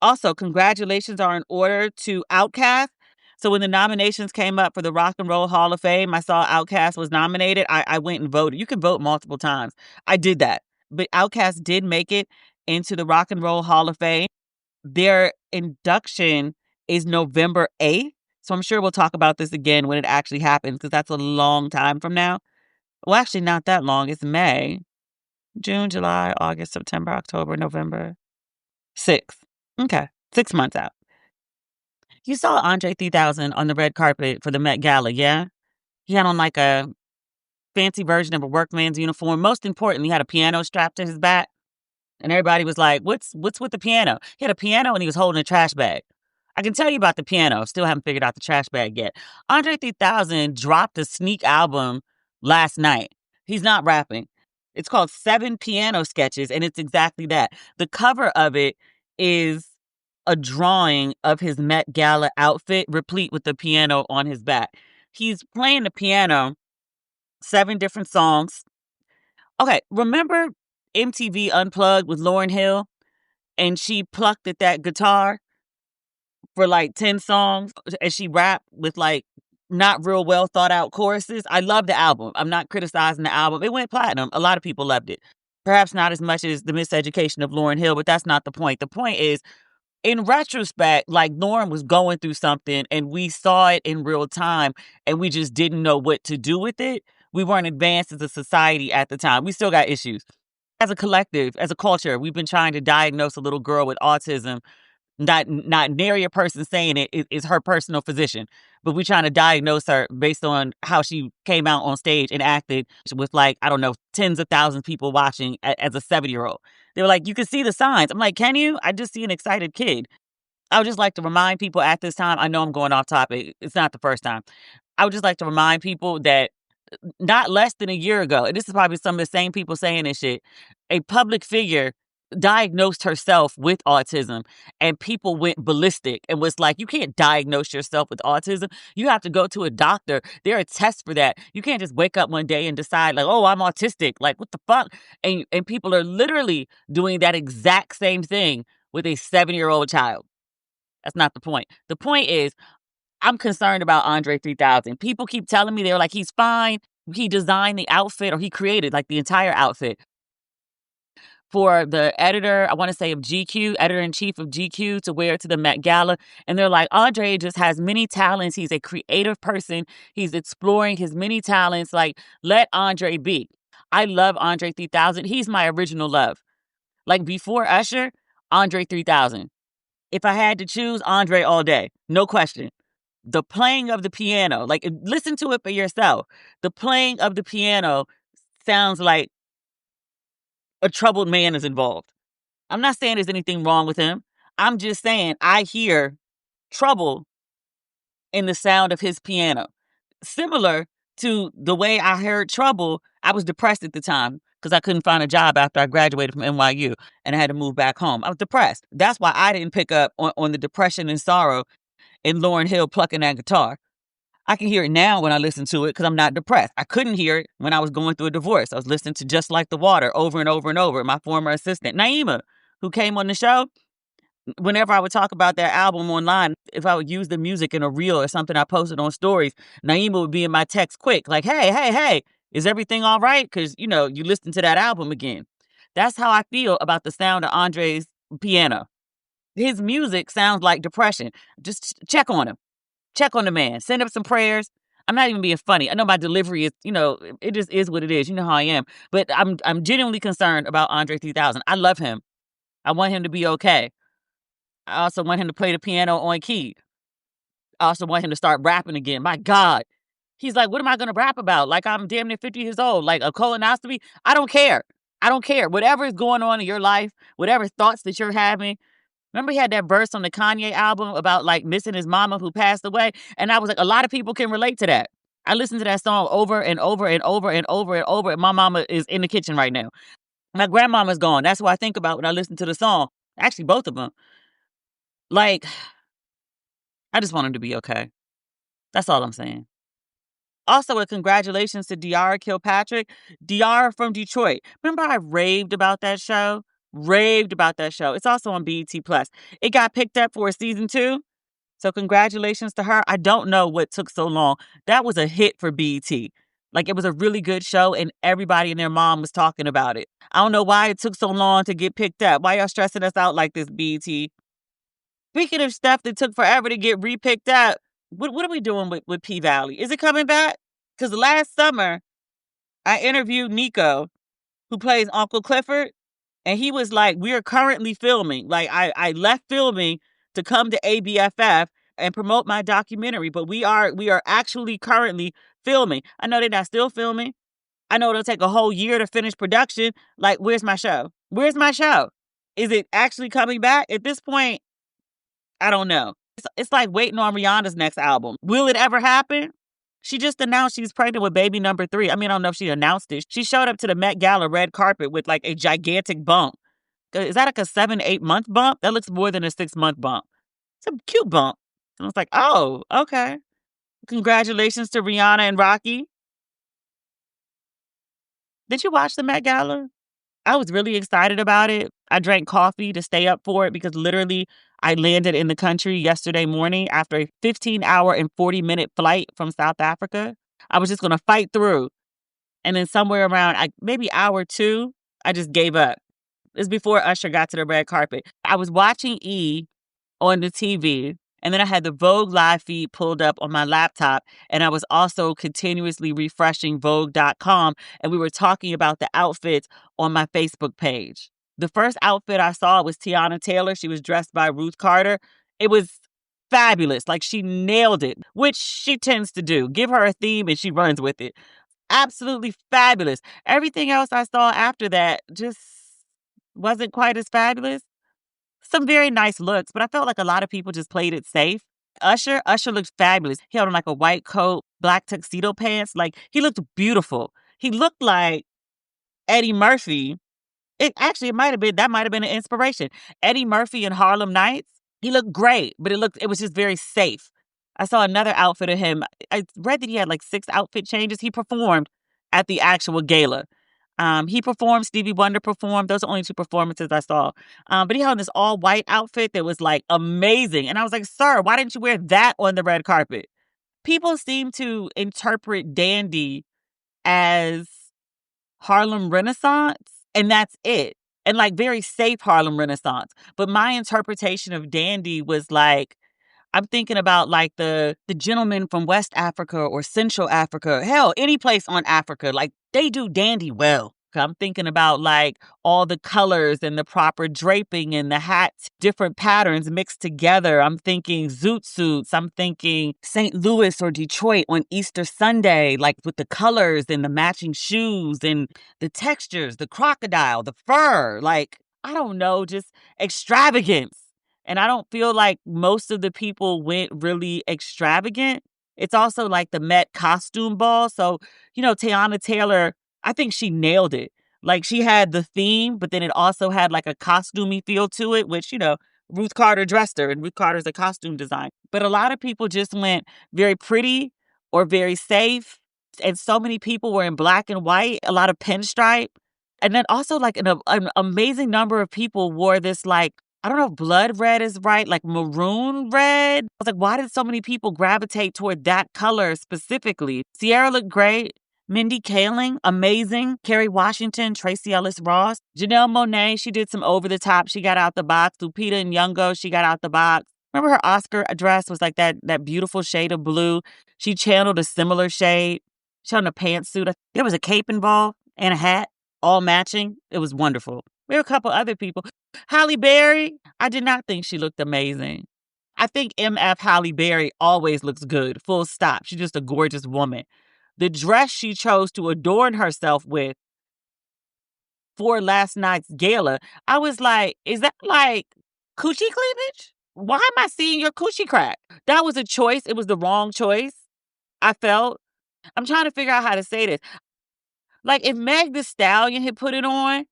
Also, congratulations are in order to Outkast. So when the nominations came up for the Rock and Roll Hall of Fame, I saw Outkast was nominated. I went and voted. You can vote multiple times. I did that. But Outkast did make it into the Rock and Roll Hall of Fame. Their induction is November 8th. So I'm sure we'll talk about this again when it actually happens, because that's a long time from now. Well, actually, not that long. It's May, June, July, August, September, October, November. 6. Okay. 6 months out. You saw Andre 3000 on the red carpet for the Met Gala, yeah? He had on like a fancy version of a workman's uniform. Most importantly, he had a piano strapped to his back. And everybody was like, what's with the piano? He had a piano and he was holding a trash bag. I can tell you about the piano. Still haven't figured out the trash bag yet. Andre 3000 dropped a sneak album last night. He's not rapping. It's called 7 Piano Sketches, and it's exactly that. The cover of it is a drawing of his Met Gala outfit, replete with the piano on his back. He's playing the piano, 7 different songs. Okay, remember MTV Unplugged with Lauryn Hill? And she plucked at that guitar for like 10 songs, and she rapped with like not real well thought out choruses. I love the album. I'm not criticizing the album. It went platinum. A lot of people loved it. Perhaps not as much as the miseducation of Lauryn Hill, but that's not the point. The point is, in retrospect, like, Lauren was going through something and we saw it in real time and we just didn't know what to do with it. We weren't advanced as a society at the time. We still got issues. As a collective, as a culture, we've been trying to diagnose a little girl with autism Not nary a person saying it is her personal physician, but we trying to diagnose her based on how she came out on stage and acted with, like, I don't know, tens of thousands of people watching as a 7-year-old. They were like, you can see the signs. I'm like, can you? I just see an excited kid. I would just like to remind people at this time, I know I'm going off topic. It's not the first time. I would just like to remind people that not less than a year ago, and this is probably some of the same people saying this shit, a public figure diagnosed herself with autism, and people went ballistic and was like, you can't diagnose yourself with autism. You have to go to a doctor. There are tests for that. You can't just wake up one day and decide, like, oh, I'm autistic. Like, what the fuck? And people are literally doing that exact same thing with a 7-year-old child. That's not the point. The point is, I'm concerned about Andre 3000. People keep telling me, they're like, he's fine. He designed the outfit, or he created like the entire outfit for the editor, I want to say, of GQ, editor-in-chief of GQ, to wear to the Met Gala. And they're like, Andre just has many talents. He's a creative person. He's exploring his many talents. Like, let Andre be. I love Andre 3000. He's my original love. Like, before Usher, Andre 3000. If I had to choose, Andre all day. No question. The playing of the piano, like, listen to it for yourself. The playing of the piano sounds like a troubled man is involved. I'm not saying there's anything wrong with him. I'm just saying I hear trouble in the sound of his piano. Similar to the way I heard trouble, I was depressed at the time because I couldn't find a job after I graduated from NYU and I had to move back home. I was depressed. That's why I didn't pick up on the depression and sorrow in Lauryn Hill plucking that guitar. I can hear it now when I listen to it because I'm not depressed. I couldn't hear it when I was going through a divorce. I was listening to Just Like the Water over and over and over. My former assistant, Naima, who came on the show, whenever I would talk about that album online, if I would use the music in a reel or something I posted on stories, Naima would be in my text quick, like, hey, is everything all right? Because, you listen to that album again. That's how I feel about the sound of Andre's piano. His music sounds like depression. Just check on him. Check on the man. Send up some prayers. I'm not even being funny. I know my delivery is, it just is what it is. You know how I am. But I'm genuinely concerned about Andre 3000. I love him. I want him to be okay. I also want him to play the piano on key. I also want him to start rapping again. My God. He's like, what am I going to rap about? Like, I'm damn near 50 years old. Like, a colonoscopy? I don't care. I don't care. Whatever is going on in your life, whatever thoughts that you're having. Remember he had that verse on the Kanye album about, like, missing his mama who passed away? And I was like, a lot of people can relate to that. I listened to that song over and over and over and over and over. And my mama is in the kitchen right now. My grandmama's gone. That's what I think about when I listen to the song. Actually, both of them. Like, I just want him to be okay. That's all I'm saying. Also, a congratulations to Diara Kilpatrick. Diara from Detroit. Remember I raved about that show? It's also on BET+. It got picked up for a season 2. So congratulations to her. I don't know what took so long. That was a hit for BET. Like, it was a really good show and everybody and their mom was talking about it. I don't know why it took so long to get picked up. Why y'all stressing us out like this, BET? Speaking of stuff that took forever to get re-picked up, what are we doing with P-Valley? Is it coming back? Because last summer, I interviewed Nico, who plays Uncle Clifford, and he was like, we are currently filming. Like, I left filming to come to ABFF and promote my documentary, but we are actually currently filming. I know they're not still filming. I know it'll take a whole year to finish production. Like, where's my show? Where's my show? Is it actually coming back? At this point, I don't know. It's like waiting on Rihanna's next album. Will it ever happen? She just announced she's pregnant with baby number 3. I mean, I don't know if she announced it. She showed up to the Met Gala red carpet with like a gigantic bump. Is that like a 7-8 month bump? That looks more than a 6-month bump. It's a cute bump. And I was like, oh, okay. Congratulations to Rihanna and Rocky. Did you watch the Met Gala? I was really excited about it. I drank coffee to stay up for it because literally I landed in the country yesterday morning after a 15-hour and 40-minute flight from South Africa. I was just going to fight through. And then somewhere around maybe hour 2, I just gave up. This is before Usher got to the red carpet. I was watching E! On the TV, and then I had the Vogue live feed pulled up on my laptop, and I was also continuously refreshing Vogue.com, and we were talking about the outfits on my Facebook page. The first outfit I saw was Tiana Taylor. She was dressed by Ruth Carter. It was fabulous. Like, she nailed it, which she tends to do. Give her a theme and she runs with it. Absolutely fabulous. Everything else I saw after that just wasn't quite as fabulous. Some very nice looks, but I felt like a lot of people just played it safe. Usher looked fabulous. He had on like a white coat, black tuxedo pants. Like, he looked beautiful. He looked like Eddie Murphy. It might have been, that might have been an inspiration. Eddie Murphy in Harlem Nights. He looked great, but it was just very safe. I saw another outfit of him. I read that he had like 6 outfit changes. He performed at the actual gala. He performed, Stevie Wonder performed. Those are only 2 performances I saw. But he had on this all white outfit that was like amazing. And I was like, sir, why didn't you wear that on the red carpet? People seem to interpret dandy as Harlem Renaissance, and that's it. And like very safe Harlem Renaissance. But my interpretation of dandy was like, I'm thinking about like the gentlemen from West Africa or Central Africa. Hell, any place on Africa, like they do dandy well. I'm thinking about like all the colors and the proper draping and the hats, different patterns mixed together. I'm thinking zoot suits. I'm thinking St. Louis or Detroit on Easter Sunday, like with the colors and the matching shoes and the textures, the crocodile, the fur, like, I don't know, just extravagance. And I don't feel like most of the people went really extravagant. It's also like the Met costume ball. So, Tiana Taylor, I think she nailed it. Like, she had the theme, but then it also had like a costumey feel to it, which, Ruth Carter dressed her, and Ruth Carter's a costume design. But a lot of people just went very pretty or very safe. And so many people were in black and white, a lot of pinstripe. And then also like an amazing number of people wore this like, I don't know if blood red is right, like maroon red. I was like, why did so many people gravitate toward that color specifically? Sierra looked great. Mindy Kaling, amazing. Kerry Washington, Tracee Ellis Ross. Janelle Monáe, she did some over the top. She got out the box. Lupita Nyong'o, she got out the box. Remember her Oscar dress was like that beautiful shade of blue. She channeled a similar shade. She had on a pantsuit. There was a cape involved and a hat, all matching. It was wonderful. There were a couple other people. Halle Berry, I did not think she looked amazing. I think MF Halle Berry always looks good, full stop. She's just a gorgeous woman. The dress she chose to adorn herself with for last night's gala, I was like, is that like coochie cleavage? Why am I seeing your coochie crack? That was a choice. It was the wrong choice. I felt. I'm trying to figure out how to say this. Like, if Meg Thee Stallion had put it on,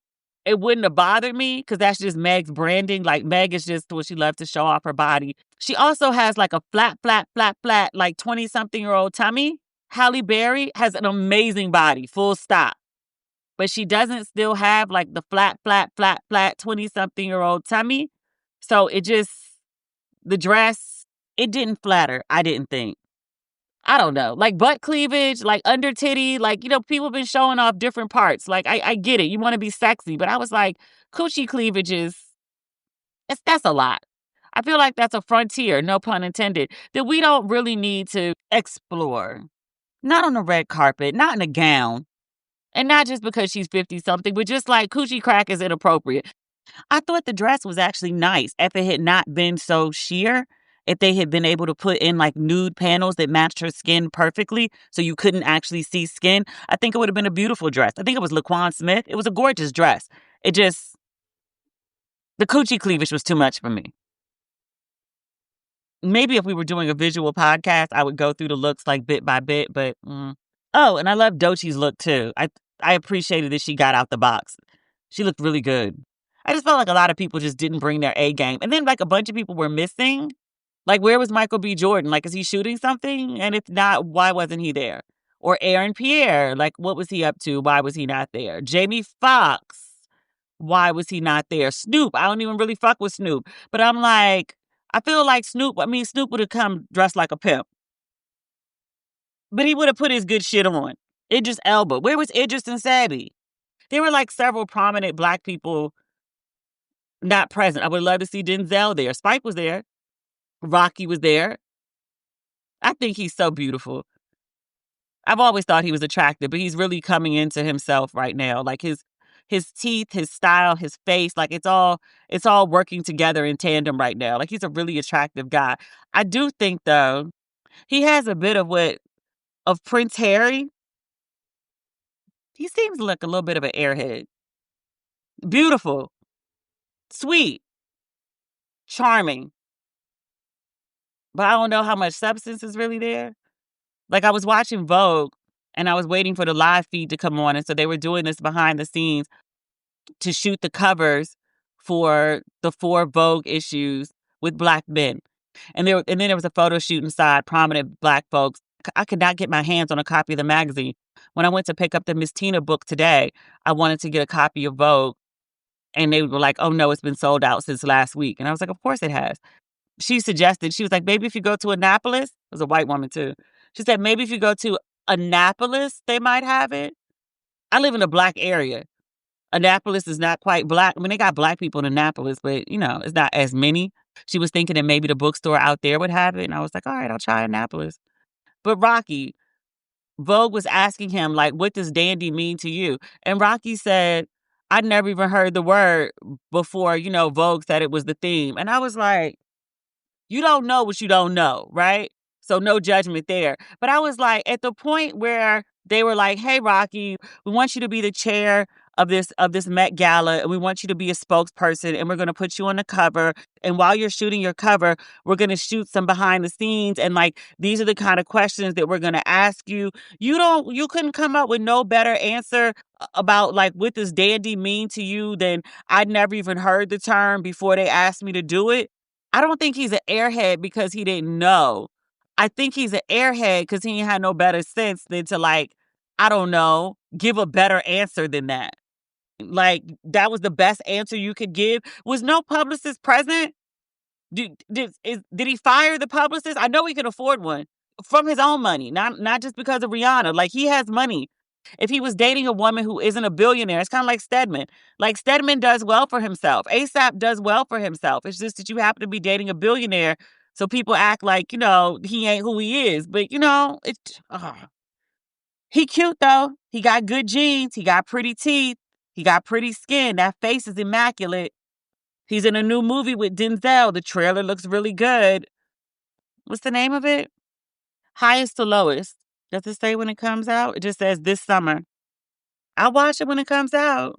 it wouldn't have bothered me because that's just Meg's branding. Like, Meg is just what she loves to show off her body. She also has like a flat, like 20-something-year-old tummy. Halle Berry has an amazing body, full stop. But she doesn't still have like the flat, 20-something-year-old tummy. So the dress, it didn't flatter, I didn't think. I don't know, like butt cleavage, like under titty, like, people have been showing off different parts. Like, I get it. You want to be sexy, but I was like, coochie cleavage that's a lot. I feel like that's a frontier, no pun intended, that we don't really need to explore. Not on the red carpet, not in a gown. And not just because she's 50-something, but just like coochie crack is inappropriate. I thought the dress was actually nice if it had not been so sheer. If they had been able to put in like nude panels that matched her skin perfectly so you couldn't actually see skin, I think it would have been a beautiful dress. I think it was Laquan Smith. It was a gorgeous dress. The coochie cleavage was too much for me. Maybe if we were doing a visual podcast, I would go through the looks like bit by bit, but Oh, and I love Doechie's look too. I appreciated that she got out the box. She looked really good. I just felt like a lot of people just didn't bring their A game. And then like a bunch of people were missing. Like, where was Michael B. Jordan? Like, is he shooting something? And if not, why wasn't he there? Or Aaron Pierre, like, what was he up to? Why was he not there? Jamie Foxx, why was he not there? Snoop, I don't even really fuck with Snoop. But I'm like, I feel like Snoop would have come dressed like a pimp. But he would have put his good shit on. Idris Elba. Where was Idris and Sabi? There were like several prominent Black people not present. I would love to see Denzel there. Spike was there. Rocky was there. I think he's so beautiful. I've always thought he was attractive, but he's really coming into himself right now. Like his his teeth, his style, his face, like it's all working together in tandem right now. Like he's a really attractive guy. I do think though, he has a bit of Prince Harry. He seems like a little bit of an airhead. Beautiful, sweet, charming, but I don't know how much substance is really there. Like I was watching Vogue and I was waiting for the live feed to come on. And so they were doing this behind the scenes to shoot the covers for the 4 Vogue issues with Black men. And then there was a photo shoot inside, prominent Black folks. I could not get my hands on a copy of the magazine. When I went to pick up the Miss Tina book today, I wanted to get a copy of Vogue. And they were like, oh no, it's been sold out since last week. And I was like, of course it has. She suggested, she was like, maybe if you go to Annapolis, it was a white woman too. She said, maybe if you go to Annapolis, they might have it. I live in a Black area. Annapolis is not quite Black. I mean, they got Black people in Annapolis, but, it's not as many. She was thinking that maybe the bookstore out there would have it. And I was like, all right, I'll try Annapolis. But Rocky, Vogue was asking him, like, what does dandy mean to you? And Rocky said, I'd never even heard the word before, Vogue said it was the theme. And I was like, you don't know what you don't know, right? So no judgment there. But I was like, at the point where they were like, hey, Rocky, we want you to be the chair of this Met Gala, and we want you to be a spokesperson, and we're going to put you on the cover. And while you're shooting your cover, we're going to shoot some behind the scenes. And like, these are the kind of questions that we're going to ask you. You couldn't come up with no better answer about like, what does dandy mean to you than I'd never even heard the term before they asked me to do it. I don't think he's an airhead because he didn't know. I think he's an airhead because he ain't had no better sense than to like, I don't know, give a better answer than that. Like, that was the best answer you could give. Was no publicist present? Did he fire the publicist? I know he could afford one from his own money, not just because of Rihanna. Like, he has money. If he was dating a woman who isn't a billionaire, it's kind of like Stedman. Like, Stedman does well for himself. A$AP does well for himself. It's just that you happen to be dating a billionaire, so people act like, he ain't who he is. But, he cute, though. He got good genes. He got pretty teeth. He got pretty skin. That face is immaculate. He's in a new movie with Denzel. The trailer looks really good. What's the name of it? Highest to Lowest. Does it say when it comes out? It just says this summer. I'll watch it when it comes out.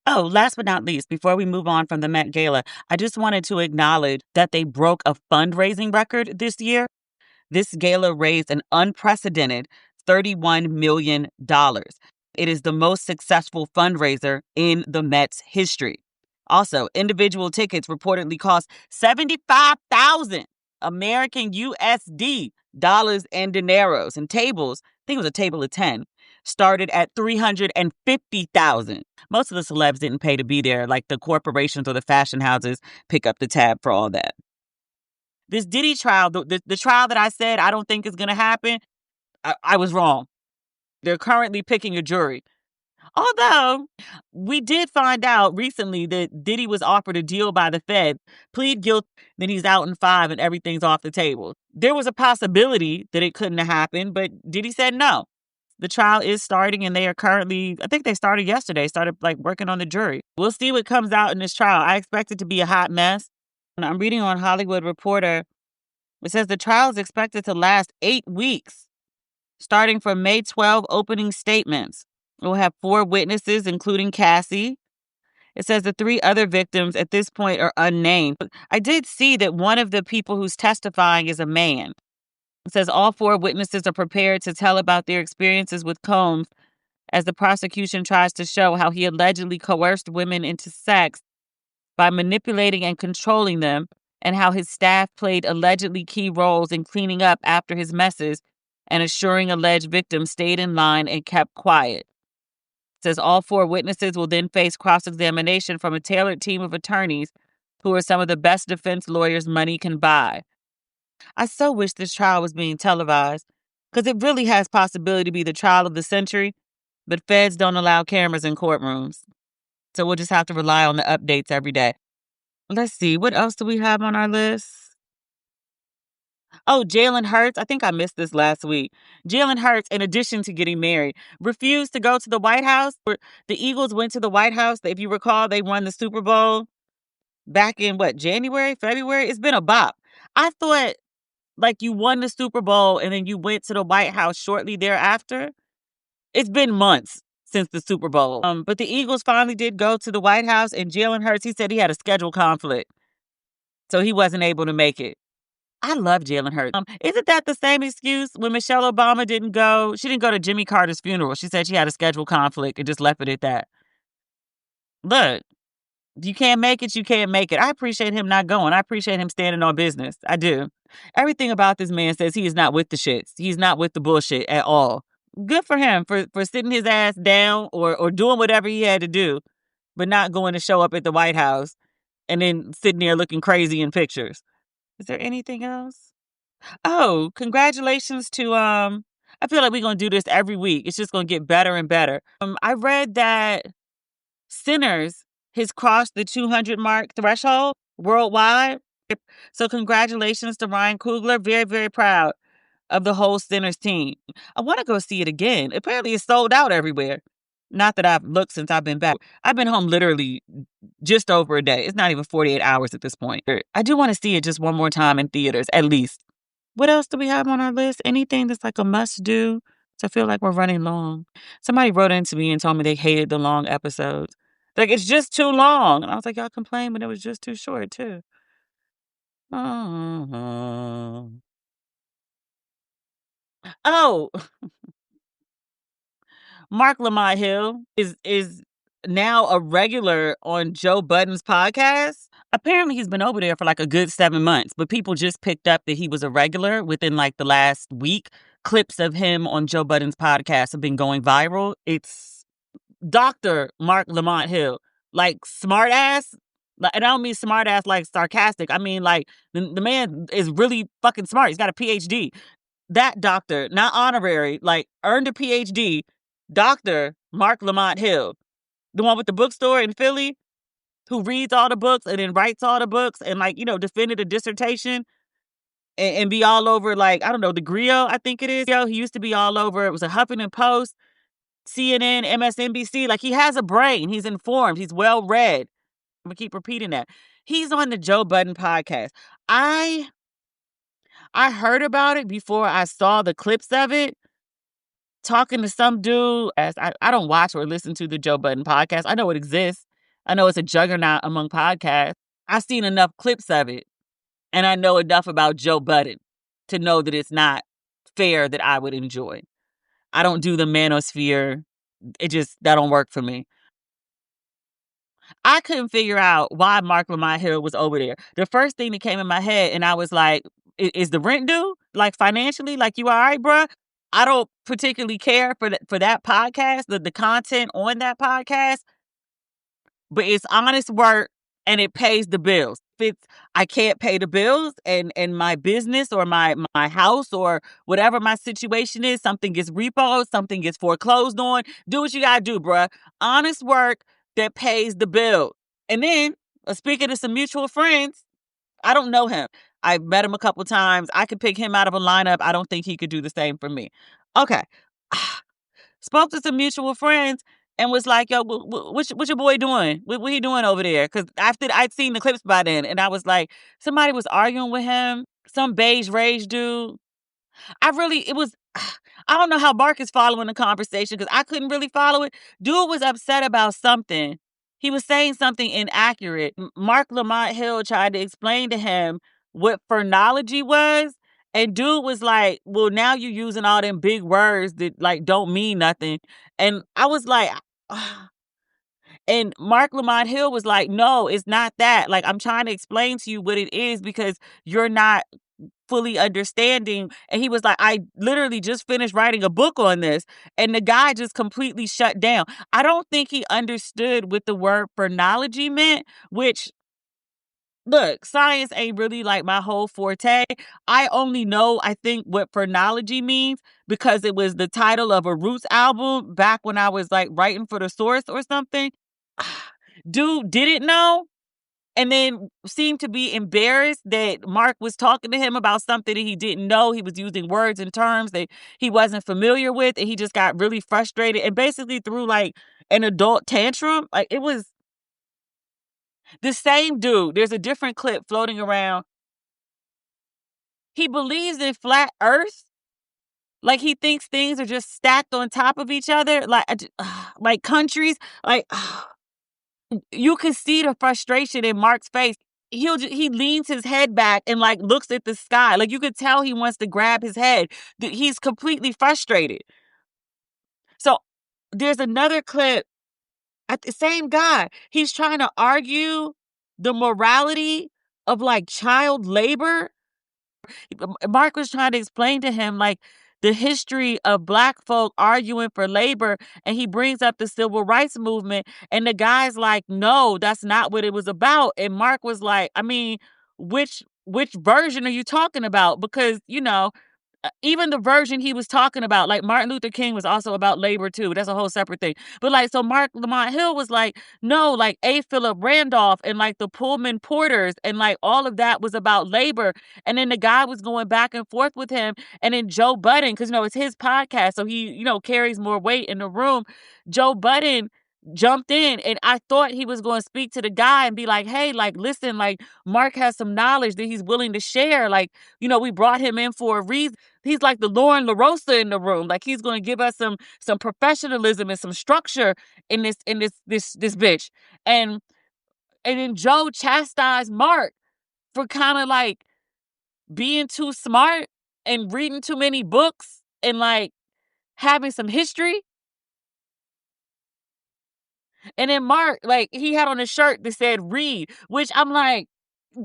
Oh, last but not least, before we move on from the Met Gala, I just wanted to acknowledge that they broke a fundraising record this year. This gala raised an unprecedented $31 million. It is the most successful fundraiser in the Met's history. Also, individual tickets reportedly cost 75,000 American USD dollars and dineros, and tables, I think it was a table of 10, started at 350,000. Most of the celebs didn't pay to be there, like the corporations or the fashion houses pick up the tab for all that. This Diddy trial, the trial that I said I don't think is going to happen, I was wrong. They're currently picking a jury. Although, we did find out recently that Diddy was offered a deal by the Fed, plead guilty, then he's out in 5 and everything's off the table. There was a possibility that it couldn't have happened, but Diddy said no. The trial is starting and they are currently, I think they started yesterday, like working on the jury. We'll see what comes out in this trial. I expect it to be a hot mess. And I'm reading on Hollywood Reporter, it says the trial is expected to last 8 weeks, starting from May 12 opening statements. We'll have 4 witnesses, including Cassie. It says the 3 other victims at this point are unnamed. I did see that one of the people who's testifying is a man. It says all 4 witnesses are prepared to tell about their experiences with Combs as the prosecution tries to show how he allegedly coerced women into sex by manipulating and controlling them, and how his staff played allegedly key roles in cleaning up after his messes and assuring alleged victims stayed in line and kept quiet. It says all 4 witnesses will then face cross-examination from a tailored team of attorneys who are some of the best defense lawyers money can buy. I so wish this trial was being televised, because it really has possibility to be the trial of the century, but feds don't allow cameras in courtrooms. So we'll just have to rely on the updates every day. Let's see, what else do we have on our list? Oh, Jalen Hurts. I think I missed this last week. Jalen Hurts, in addition to getting married, refused to go to the White House. The Eagles went to the White House. If you recall, they won the Super Bowl back in what, January, February? It's been a bop. I thought like you won the Super Bowl and then you went to the White House shortly thereafter. It's been months since the Super Bowl. But the Eagles finally did go to the White House, and Jalen Hurts, he said he had a schedule conflict, so he wasn't able to make it. I love Jalen Hurts. Isn't that the same excuse when Michelle Obama didn't go? She didn't go to Jimmy Carter's funeral. She said she had a schedule conflict and just left it at that. Look, you can't make it, you can't make it. I appreciate him not going. I appreciate him standing on business. I do. Everything about this man says he is not with the shits. He's not with the bullshit at all. Good for him for sitting his ass down or doing whatever he had to do, but not going to show up at the White House and then sitting there looking crazy in pictures. Is there anything else? Oh, congratulations to I feel like we're gonna do this every week. It's just gonna get better and better. I read that Sinners has crossed the 200 mark threshold worldwide. So congratulations to Ryan Coogler. Very, very proud of the whole Sinners team. I want to go see it again. Apparently it's sold out everywhere. Not that I've looked since I've been back. I've been home literally just over a day. It's not even 48 hours at this point. I do want to see it just one more time in theaters, at least. What else do we have on our list? Anything that's like a must do? So I feel like we're running long. Somebody wrote into me and told me they hated the long episodes. Like, it's just too long. And I was like, y'all complain, but it was just too short, too. Oh. Oh, Marc Lamont Hill is now a regular on Joe Budden's podcast. Apparently, he's been over there for like a good 7 months, but people just picked up that he was a regular within like the last week. Clips of him on Joe Budden's podcast have been going viral. It's Dr. Marc Lamont Hill, like smart ass. And I don't mean smart ass like sarcastic. I mean like the man is really fucking smart. He's got a PhD. That doctor, not honorary, like earned a PhD, Dr. Marc Lamont Hill, the one with the bookstore in Philly, who reads all the books and then writes all the books and like, defended a dissertation and be all over like, I don't know, the Griot, I think it is. He used to be all over. It was a Huffington Post, CNN, MSNBC. Like, he has a brain. He's informed. He's well read. I'm gonna keep repeating that. He's on the Joe Budden podcast. I heard about it before I saw the clips of it. Talking to some dude, as I don't watch or listen to the Joe Budden podcast. I know it exists. I know it's a juggernaut among podcasts. I've seen enough clips of it, and I know enough about Joe Budden to know that it's not fair that I would enjoy. I don't do the Manosphere. That don't work for me. I couldn't figure out why Marc Lamont Hill was over there. The first thing that came in my head, and I was like, is the rent due? Like, financially? Like, you all right, bruh? I don't particularly care for that podcast, the content on that podcast, but it's honest work and it pays the bills. If I can't pay the bills and my business or my house or whatever my situation is, something gets repoed, something gets foreclosed on, do what you gotta do, bruh. Honest work that pays the bill. And then, speaking of some mutual friends, I don't know him. I've met him a couple times. I could pick him out of a lineup. I don't think he could do the same for me. Okay. Spoke to some mutual friends and was like, yo, what your boy doing? What he doing over there? Because after I'd seen the clips by then, and I was like, somebody was arguing with him, some beige rage dude. I don't know how Mark is following the conversation because I couldn't really follow it. Dude was upset about something. He was saying something inaccurate. Marc Lamont Hill tried to explain to him what phrenology was. And dude was like, well, now you're using all them big words that like don't mean nothing. And I was like, and Marc Lamont Hill was like, no, it's not that. Like, I'm trying to explain to you what it is because you're not fully understanding. And he was like, I literally just finished writing a book on this. And the guy just completely shut down. I don't think he understood what the word phrenology meant, which, look, science ain't really like my whole forte. I only know, I think, what phrenology means because it was the title of a Roots album back when I was like writing for The Source or something. Dude didn't know. and then seemed to be embarrassed that Marc was talking to him about something that he didn't know. He was using words and terms that he wasn't familiar with, and he just got really frustrated and basically threw like an adult tantrum. Like, it was the same dude. There's a different clip floating around. He believes in flat earth. Like, he thinks things are just stacked on top of each other, like countries. Like, you can see the frustration in Marc's face. He leans his head back and like looks at the sky. Like, you could tell he wants to grab his head. He's completely frustrated. So there's another clip at the same guy. He's trying to argue the morality of like child labor. Marc was trying to explain to him like the history of Black folk arguing for labor, and he brings up the civil rights movement, and the guy's like, no, that's not what it was about. And Marc was like, I mean, which version are you talking about? Because, even the version he was talking about, like Martin Luther King was also about labor too. That's a whole separate thing. But like, so Marc Lamont Hill was like, no, like A. Philip Randolph and like the Pullman Porters and like all of that was about labor. And then the guy was going back and forth with him. And then Joe Budden, because, it's his podcast, so he, carries more weight in the room. Joe Budden jumped in, and I thought he was going to speak to the guy and be like, hey, like, listen, like Marc has some knowledge that he's willing to share. Like, we brought him in for a reason. He's like the Lauren LaRosa in the room. Like, he's going to give us some professionalism and some structure in this bitch. And then Joe chastised Marc for kind of like being too smart and reading too many books and like having some history. And then Marc, like, he had on a shirt that said read, which I'm like,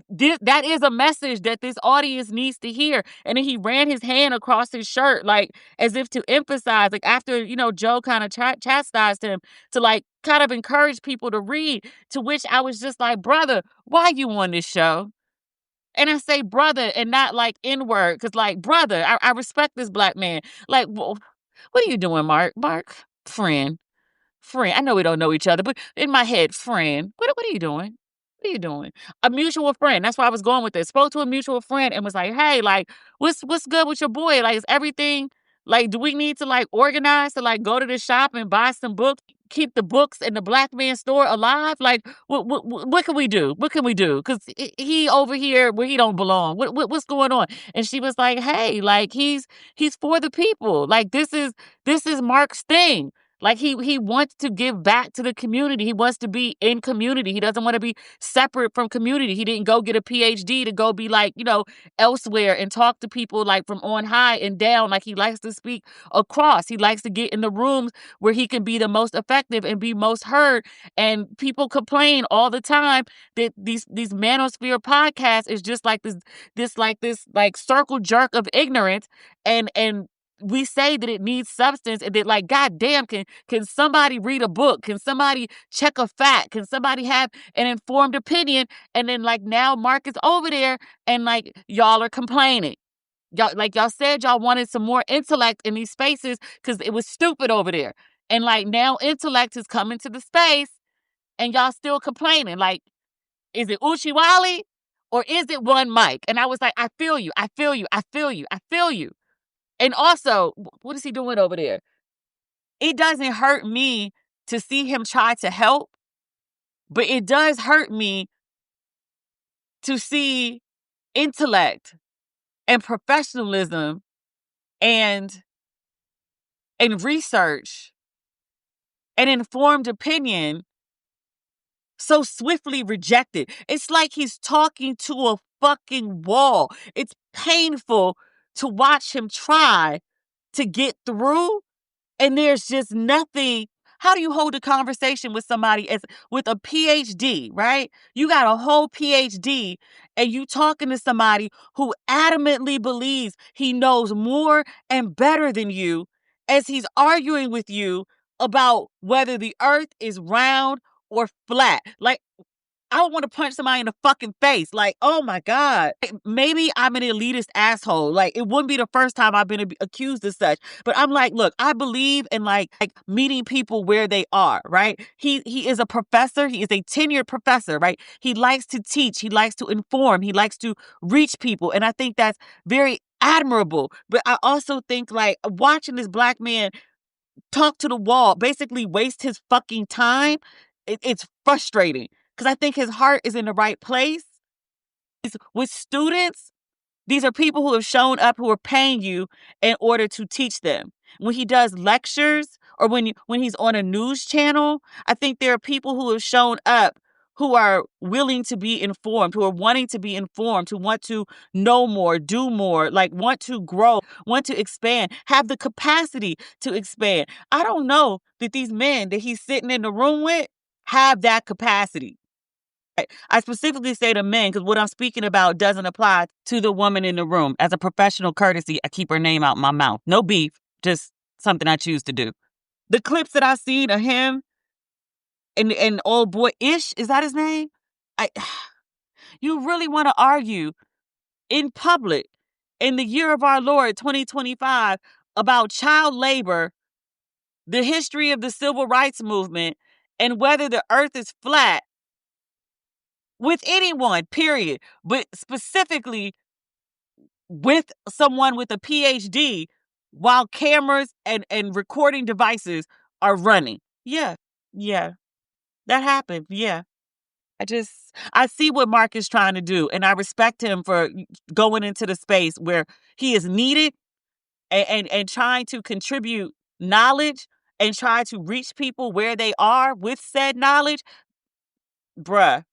that is a message that this audience needs to hear. And then he ran his hand across his shirt, like, as if to emphasize, like, after, Joe kind of chastised him to, like, kind of encourage people to read, to which I was just like, brother, why you on this show? And I say brother and not like N-word, because, like, brother, I respect this Black man. Like, well, what are you doing, Marc? Friend. I know we don't know each other, but in my head, friend. What are you doing? What are you doing? A mutual friend. That's why I was going with this. Spoke to a mutual friend and was like, hey, like, what's good with your boy? Like, is everything, like, do we need to like organize to like go to the shop and buy some books, keep the books in the Black man store alive? Like, what can we do? What can we do? Because he over here where he don't belong. What's going on? And she was like, hey, like, he's for the people. Like, this is Marc's thing. Like, he wants to give back to the community. He wants to be in community. He doesn't want to be separate from community. He didn't go get a PhD to go be like, elsewhere and talk to people like from on high and down. Like, he likes to speak across. He likes to get in the rooms where he can be the most effective and be most heard. And people complain all the time that these Manosphere podcasts is just like this circle jerk of ignorance, and we say that it needs substance, and that, like, goddamn, can somebody read a book? Can somebody check a fact? Can somebody have an informed opinion? And then, like, now Marc is over there and like y'all are complaining. Y'all said y'all wanted some more intellect in these spaces because it was stupid over there. And like now intellect is coming to the space and y'all still complaining. Like, is it Uchiwali or is it one mic? And I was like, I feel you. And also, what is he doing over there? It doesn't hurt me to see him try to help, but it does hurt me to see intellect and professionalism and research and informed opinion so swiftly rejected. It's like he's talking to a fucking wall. It's painful to watch him try to get through, and there's just nothing. How do you hold a conversation with somebody with a PhD, right? You got a whole PhD and you talking to somebody who adamantly believes he knows more and better than you, as he's arguing with you about whether the earth is round or flat. Like, I would want to punch somebody in the fucking face. Like, oh my God. Maybe I'm an elitist asshole. Like, it wouldn't be the first time I've been accused of such. But I'm like, look, I believe in like meeting people where they are, right? He is a professor. He is a tenured professor, right? He likes to teach. He likes to inform. He likes to reach people. And I think that's very admirable. But I also think like watching this black man talk to the wall, basically waste his fucking time, it's frustrating. Because I think his heart is in the right place. With students, these are people who have shown up who are paying you in order to teach them. When he does lectures or when he's on a news channel, I think there are people who have shown up who are willing to be informed, who are wanting to be informed, who want to know more, do more, like want to grow, want to expand, have the capacity to expand. I don't know that these men that he's sitting in the room with have that capacity. I specifically say to men because what I'm speaking about doesn't apply to the woman in the room. As a professional courtesy, I keep her name out my mouth. No beef, just something I choose to do. The clips that I've seen of him and old boy Ish, is that his name? You really want to argue in public in the year of our Lord 2025 about child labor, the history of the civil rights movement, and whether the earth is flat with anyone, period, but specifically with someone with a PhD while cameras and recording devices are running. Yeah, that happened. Yeah. I see what Marc is trying to do, and I respect him for going into the space where he is needed and trying to contribute knowledge and try to reach people where they are with said knowledge. Bruh.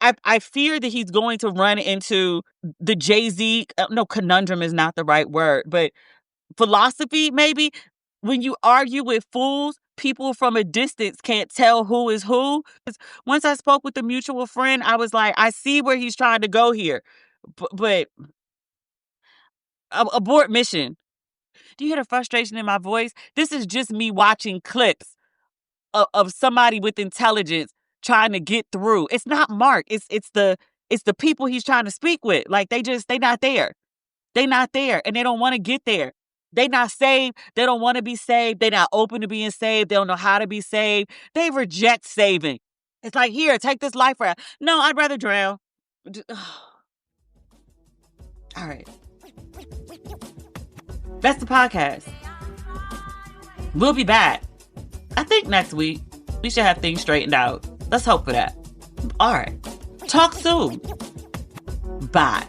I fear that he's going to run into the Jay-Z, no, conundrum is not the right word, but philosophy maybe. When you argue with fools, people from a distance can't tell who is who. Once I spoke with a mutual friend, I was like, I see where he's trying to go here, but abort mission. Do you hear the frustration in my voice? This is just me watching clips of somebody with intelligence trying to get through. It's not Marc. It's the people he's trying to speak with. Like they not there. They not there and they don't want to get there. They not saved. They don't want to be saved. They not open to being saved. They don't know how to be saved. They reject saving. It's like, here, take this life raft. No, I'd rather drown. All right. That's the podcast. We'll be back. I think next week we should have things straightened out. Let's hope for that. All right. Talk soon. Bye.